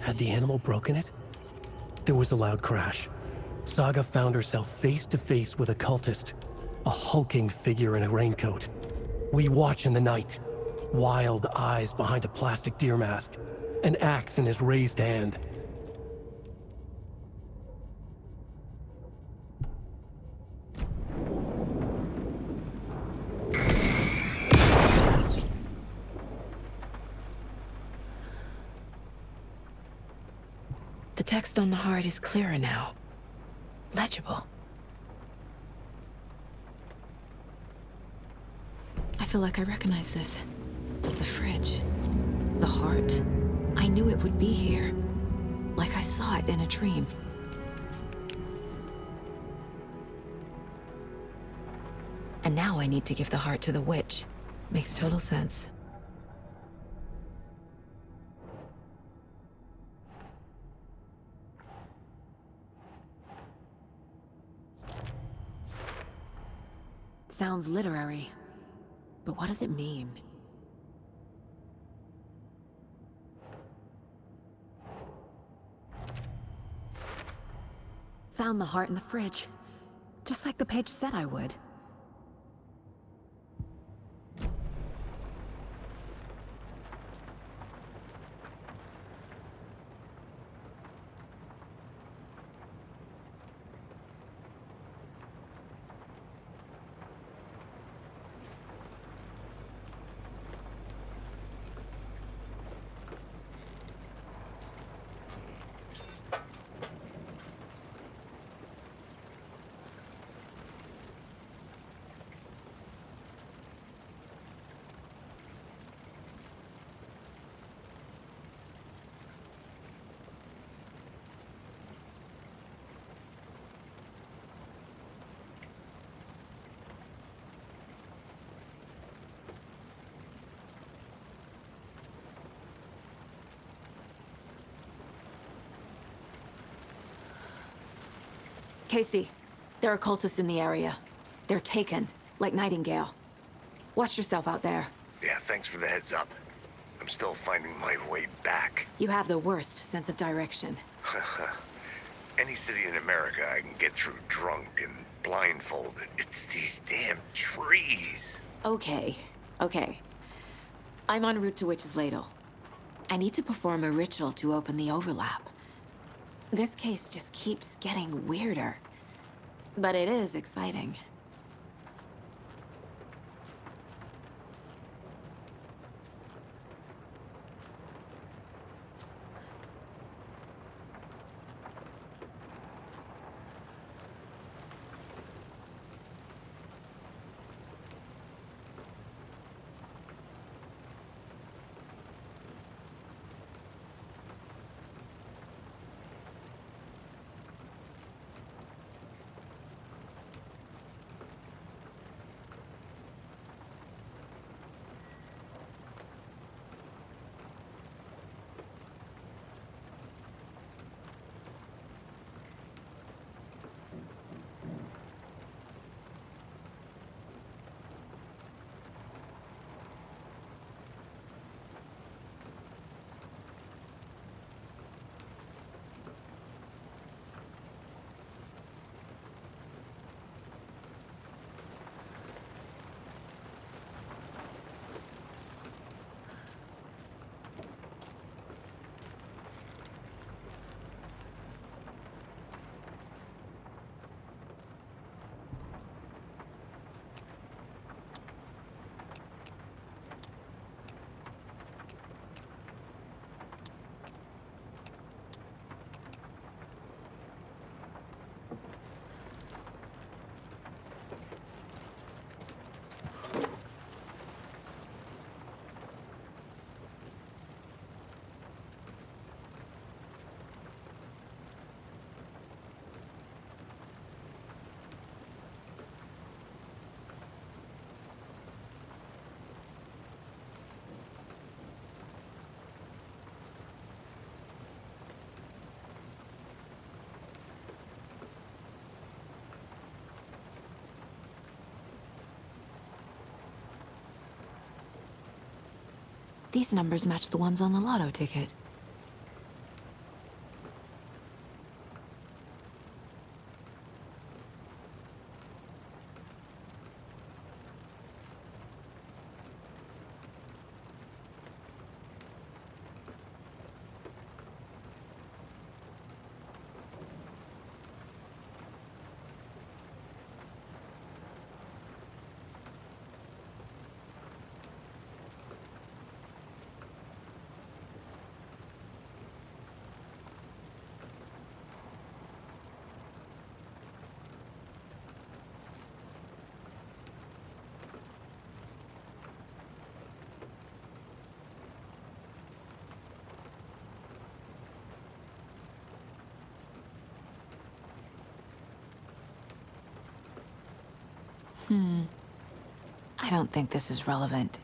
Had the animal broken it? There was a loud crash. Saga found herself face to face with a cultist, a hulking figure in a raincoat. We watch in the night, wild eyes behind a plastic deer mask, an axe in his raised hand.
The text on the heart is clearer now. Legible. I feel like I recognize this. The fridge. The heart. I knew it would be here. Like I saw it in a dream. And now I need to give the heart to the witch. Makes total sense. Sounds literary, but what does it mean? Found the heart in the fridge, just like the page said I would. Casey, there are cultists in the area. They're taken, like Nightingale. Watch yourself out there.
Yeah, thanks for the heads up. I'm still finding my way back.
You have the worst sense of direction.
Any city in America I can get through drunk and blindfolded. It's these damn trees.
Okay, okay. I'm en route to Witch's Ladle. I need to perform a ritual to open the overlap. This case just keeps getting weirder. But it is exciting. These numbers match the ones on the lotto ticket. I don't think this is relevant.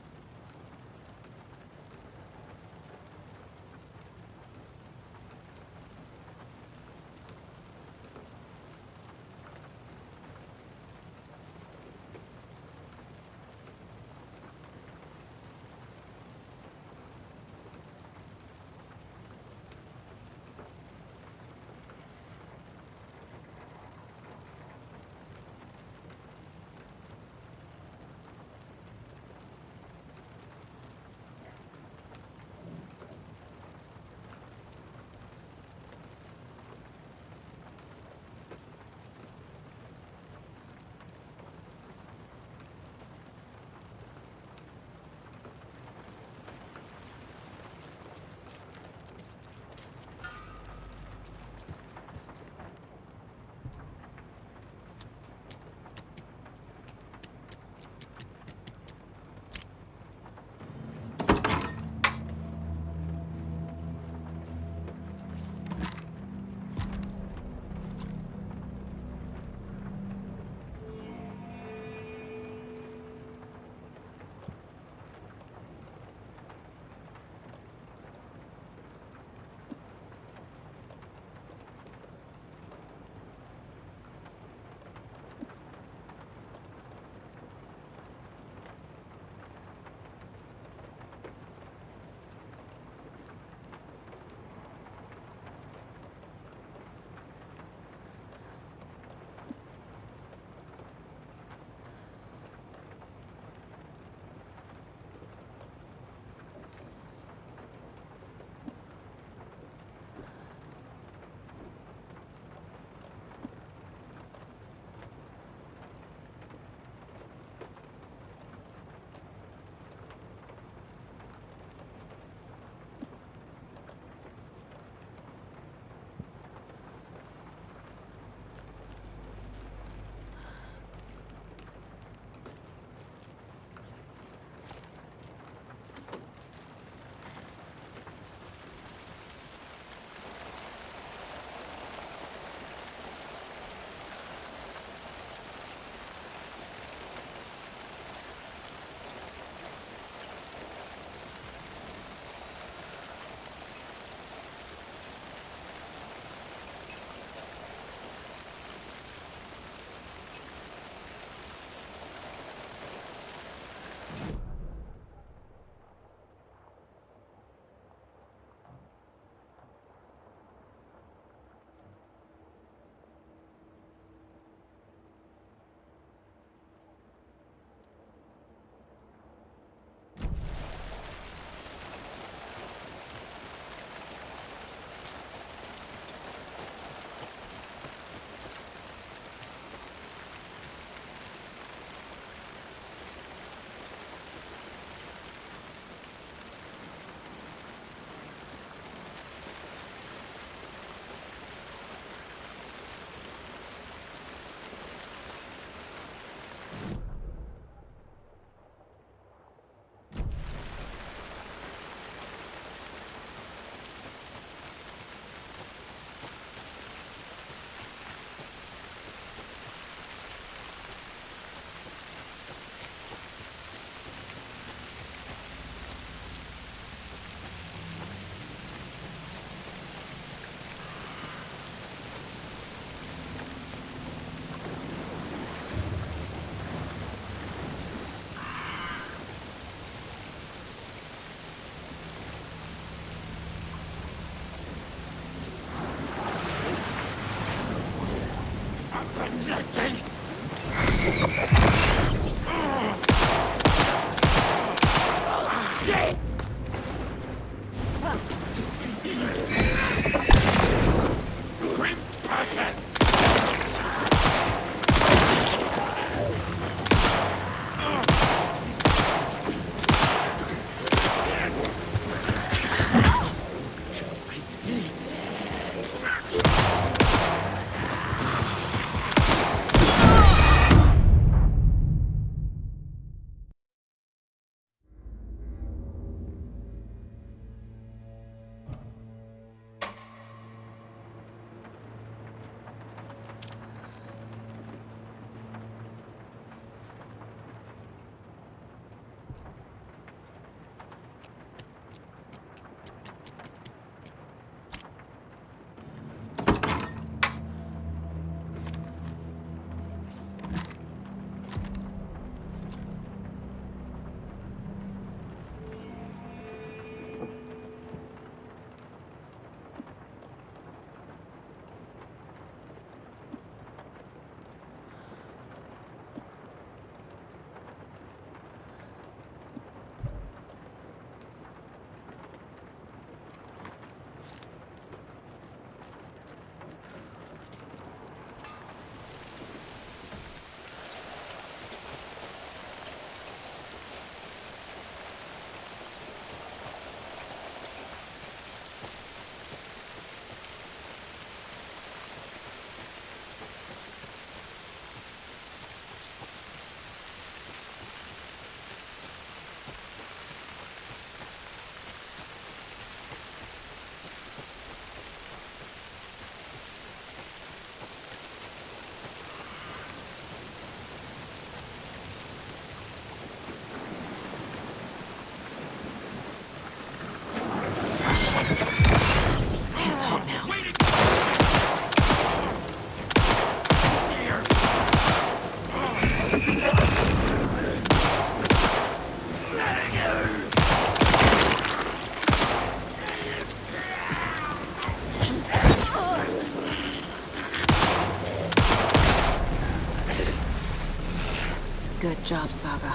Good job, Saga.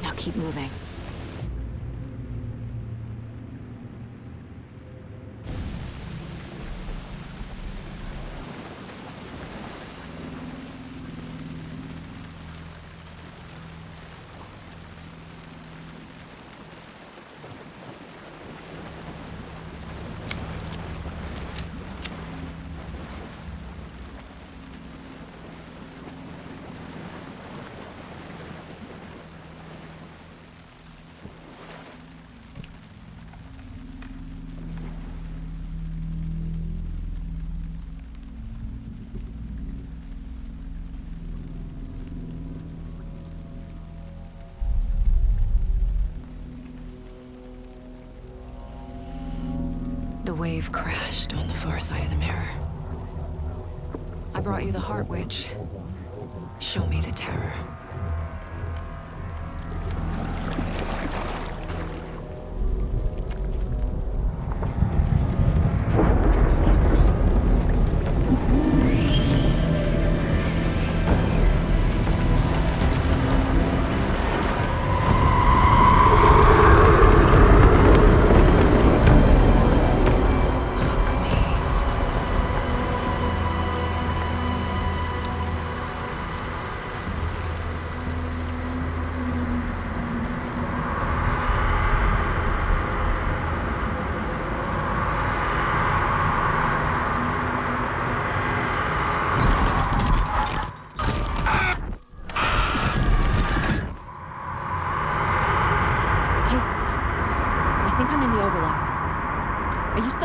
Now keep moving. The wave crashed on the far side of the mirror. I brought you the Heart Witch. Show me the terror.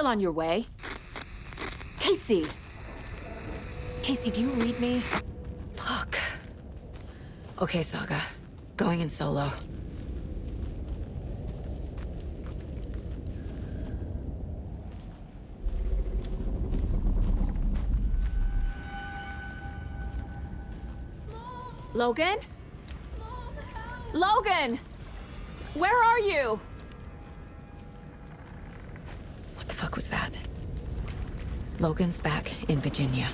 On your way? Casey! Casey, do you read me? Fuck. Okay, Saga. Going in solo. Logan? Logan! Where are you? What the fuck was that? Logan's back in Virginia.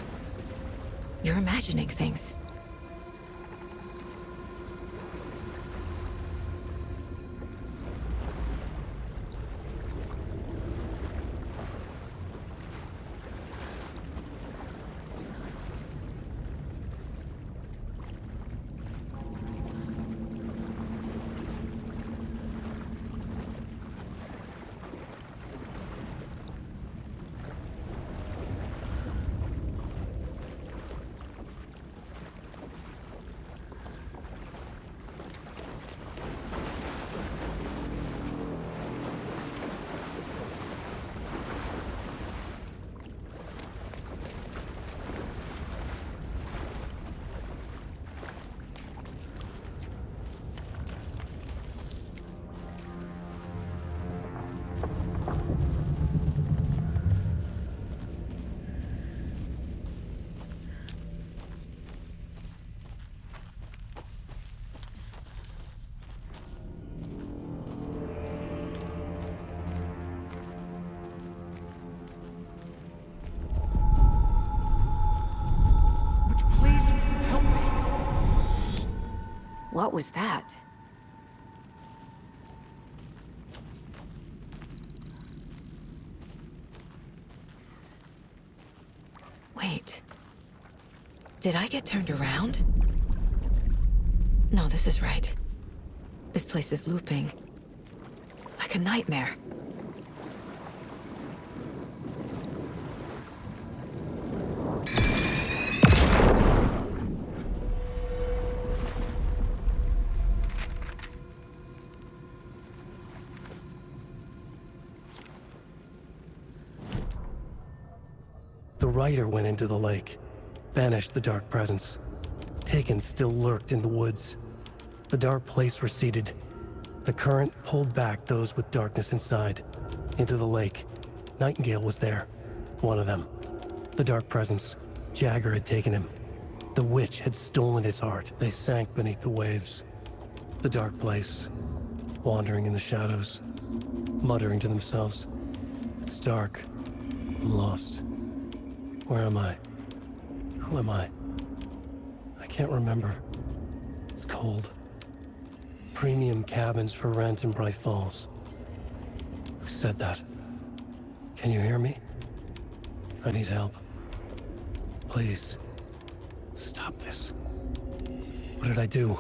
You're imagining things. What was that? Wait. Did I get turned around? No, this is right. This place is looping. Like a nightmare.
The writer went into the lake, banished the dark presence. Taken still lurked in the woods. The dark place receded. The current pulled back those with darkness inside, into the lake. Nightingale was there, one of them. The dark presence, Jagger had taken him. The witch had stolen his heart. They sank beneath the waves. The dark place, wandering in the shadows, muttering to themselves. It's dark. I'm lost. Where am I? Who am I? I can't remember. It's cold. Premium cabins for rent in Bright Falls. Who said that? Can you hear me? I need help. Please. Stop this. What did I do?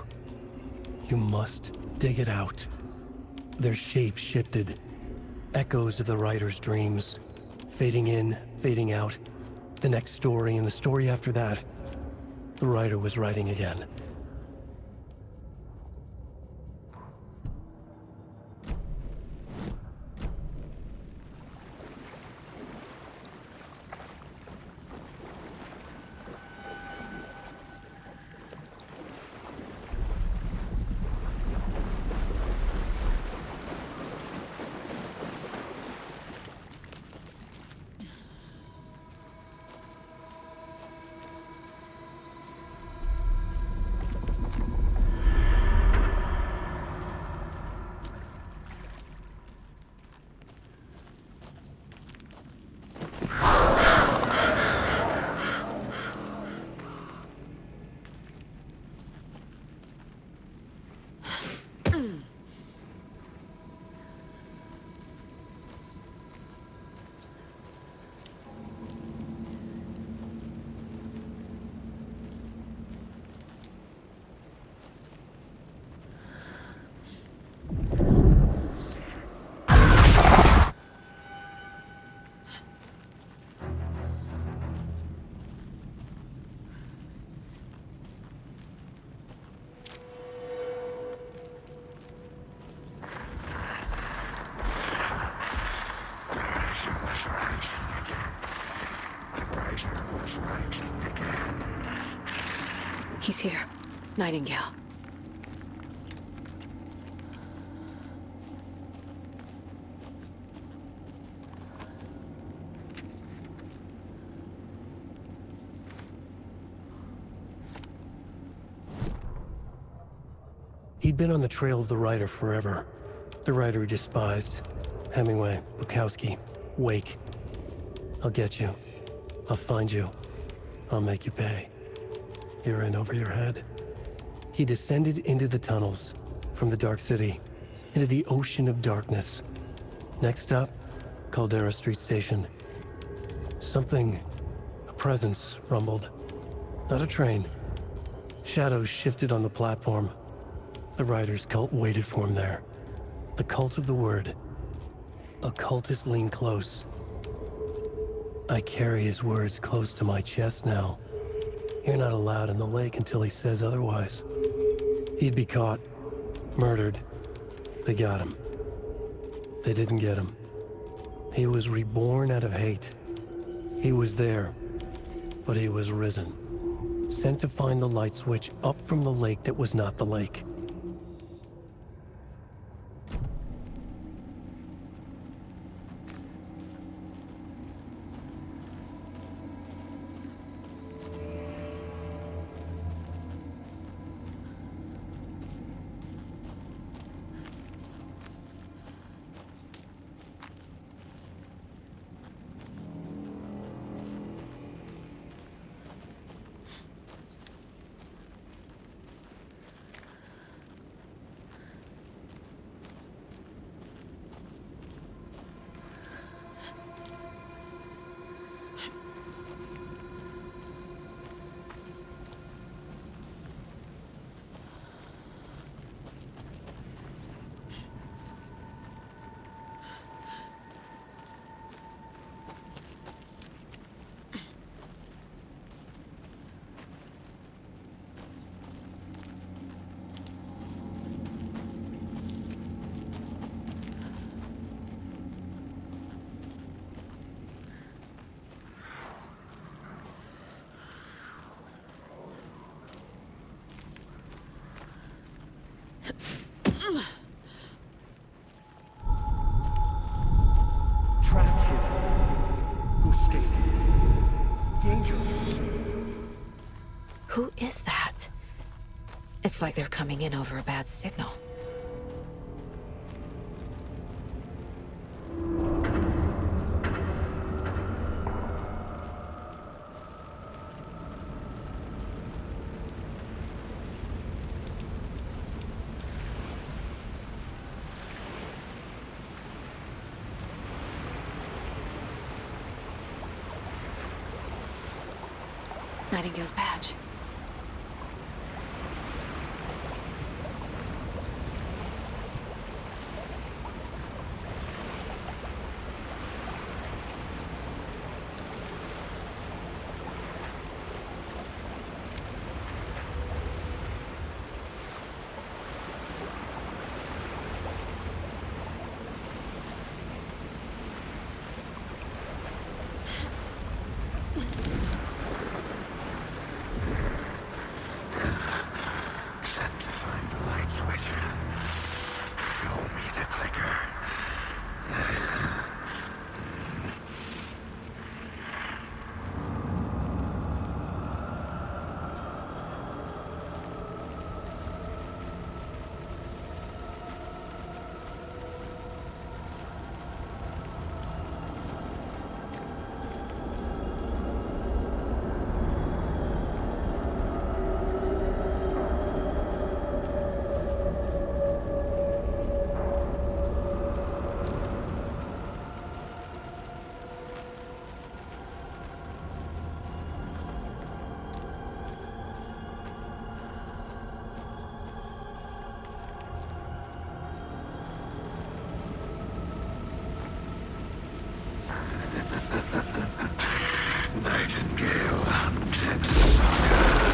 You must dig it out. Their shape shifted. Echoes of the writer's dreams. Fading in, fading out. The next story and the story after that. The writer was writing again.
He's here. Nightingale.
He'd been on the trail of the writer forever. The writer he despised. Hemingway, Bukowski, Wake. I'll get you. I'll find you. I'll make you pay. You're in over your head. He descended into the tunnels, from the Dark City, into the ocean of darkness. Next up, Caldera Street Station. Something, a presence, rumbled. Not a train. Shadows shifted on the platform. The rider's cult waited for him there. The cult of the word. Occultists lean close. I carry his words close to my chest now. You're not allowed in the lake until he says otherwise. He'd be caught, murdered. They got him. They didn't get him. He was reborn out of hate. He was there, but he was risen. Sent to find the light switch up from the lake that was not the lake.
Trapped here. Who escaped? Danger.
Who is that? It's like they're coming in over a bad signal. Nightingale's badge.
Nightingale hunted Saga.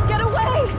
Get away!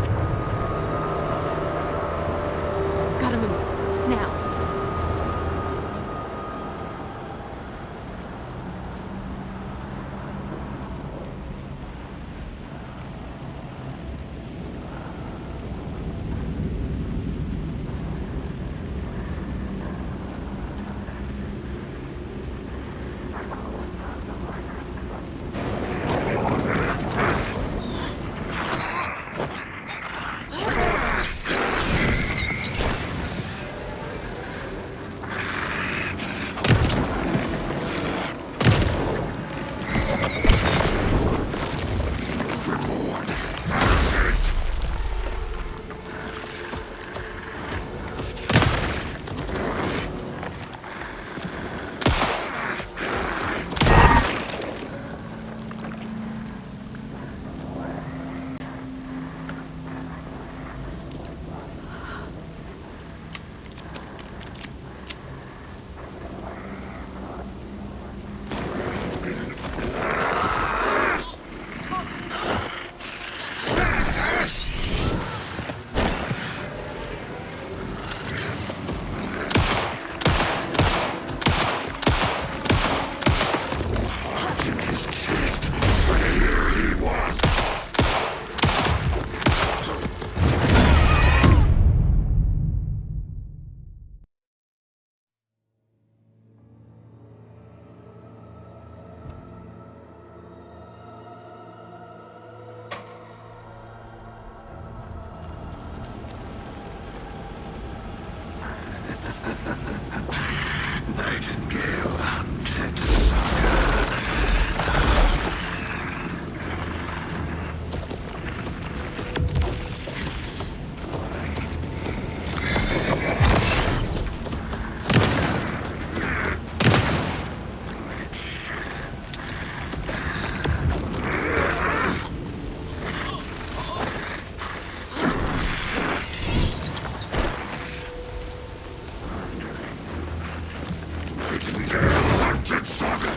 Nightingale hunted Saga.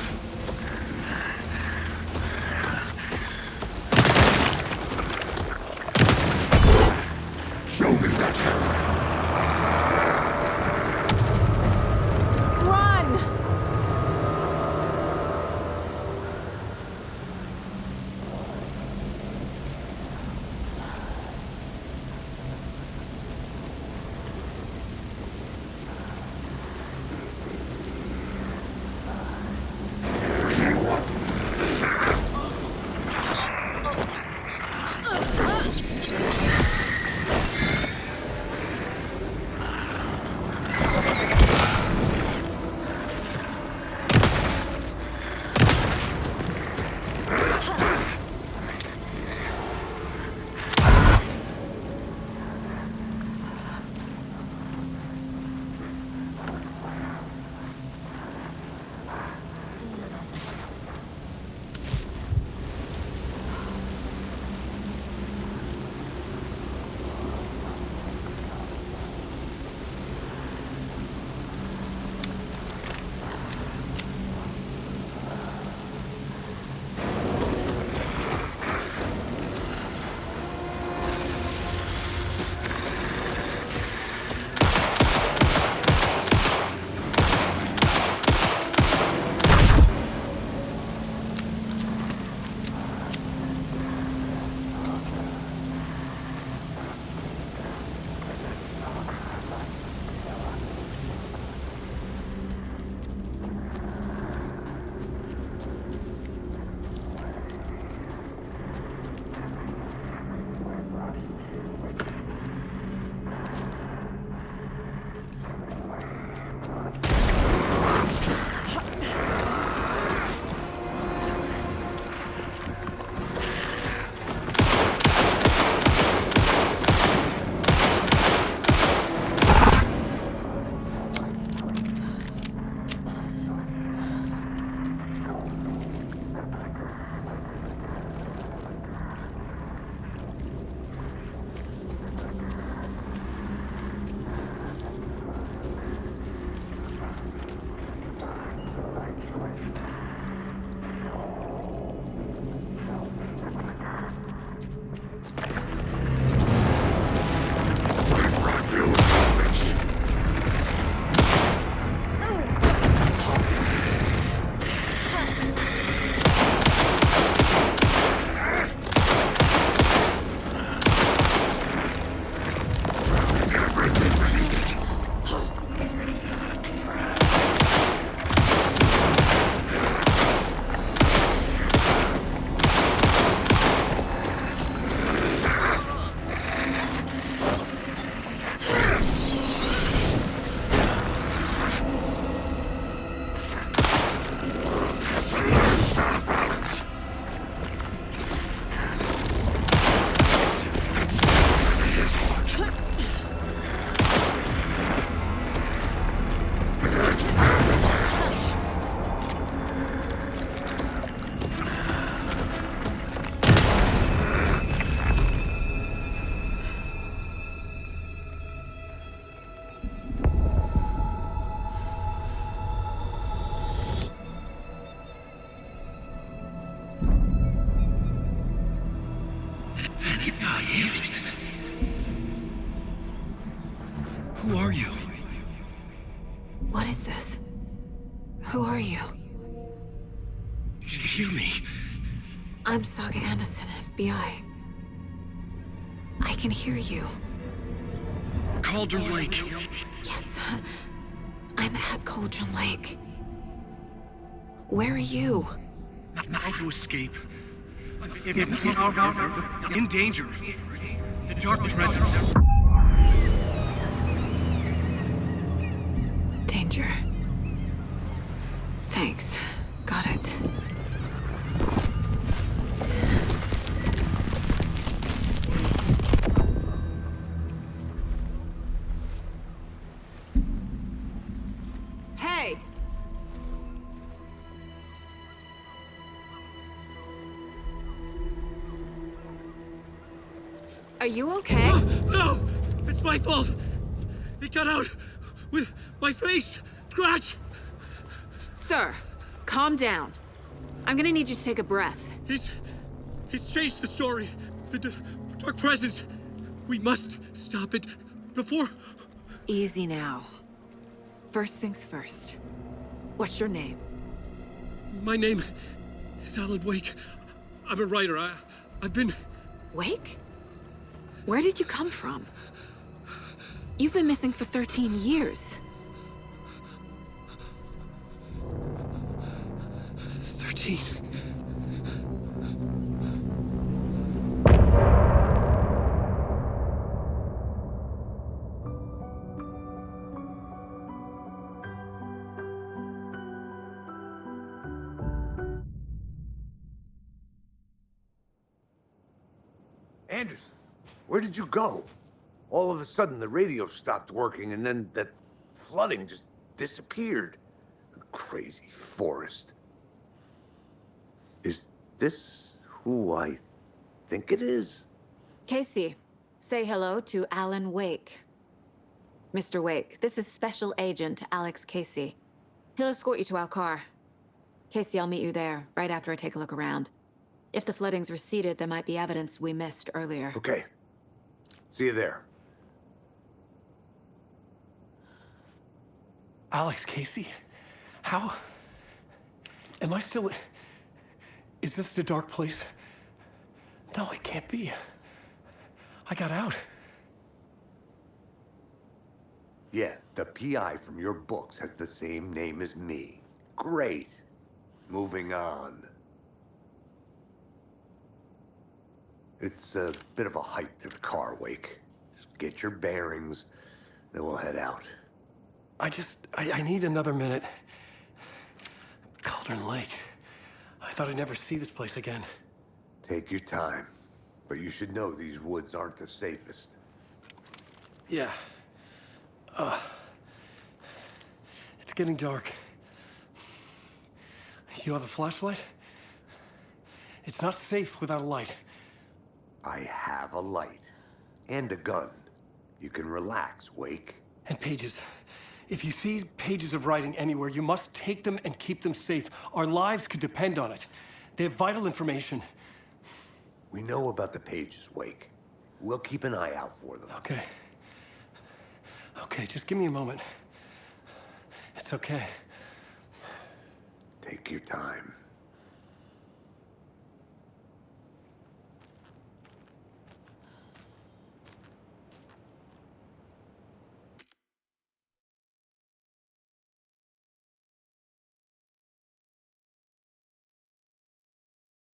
Show me that terror.
Run!
Who are you?
What is this? Who are you?
Hear me.
I'm Saga Anderson, FBI. I can hear you.
Cauldron Lake.
Yes, I'm at Cauldron Lake. Where are you?
How to escape. In danger. The dark presence.
Danger. Thanks. Got it. Hey! Are you okay?
No! It's my fault! It got out with my face! Scratch!
Sir, calm down. I'm gonna need you to take a breath.
He's changed the story. The dark presence. We must stop it before...
Easy now. First things first. What's your name?
My name is Alan Wake. I'm a writer. I've been...
Wake? Where did you come from? You've been missing for 13 years.
13.
Anderson, where did you go? All of a sudden, the radio stopped working, and then that flooding just disappeared. Crazy forest. Is this who I think it is?
Casey, say hello to Alan Wake. Mr. Wake, this is Special Agent Alex Casey. He'll escort you to our car. Casey, I'll meet you there, right after I take a look around. If the flooding's receded, there might be evidence we missed earlier.
Okay. See you there.
Alex Casey? How? Am I still... Is this the dark place? No, it can't be. I got out.
Yeah, the PI from your books has the same name as me. Great. Moving on. It's a bit of a hike to the car, Wake. Just get your bearings, then we'll head out.
I need another minute. Cauldron Lake. I thought I'd never see this place again.
Take your time. But you should know these woods aren't the safest.
Yeah. It's getting dark. You have a flashlight? It's not safe without a light.
I have a light. And a gun. You can relax, Wake.
And pages. If you see pages of writing anywhere, you must take them and keep them safe. Our lives could depend on it. They have vital information.
We know about the pages, Wake. We'll keep an eye out for them.
Okay. Okay, just give me a moment. It's okay.
Take your time.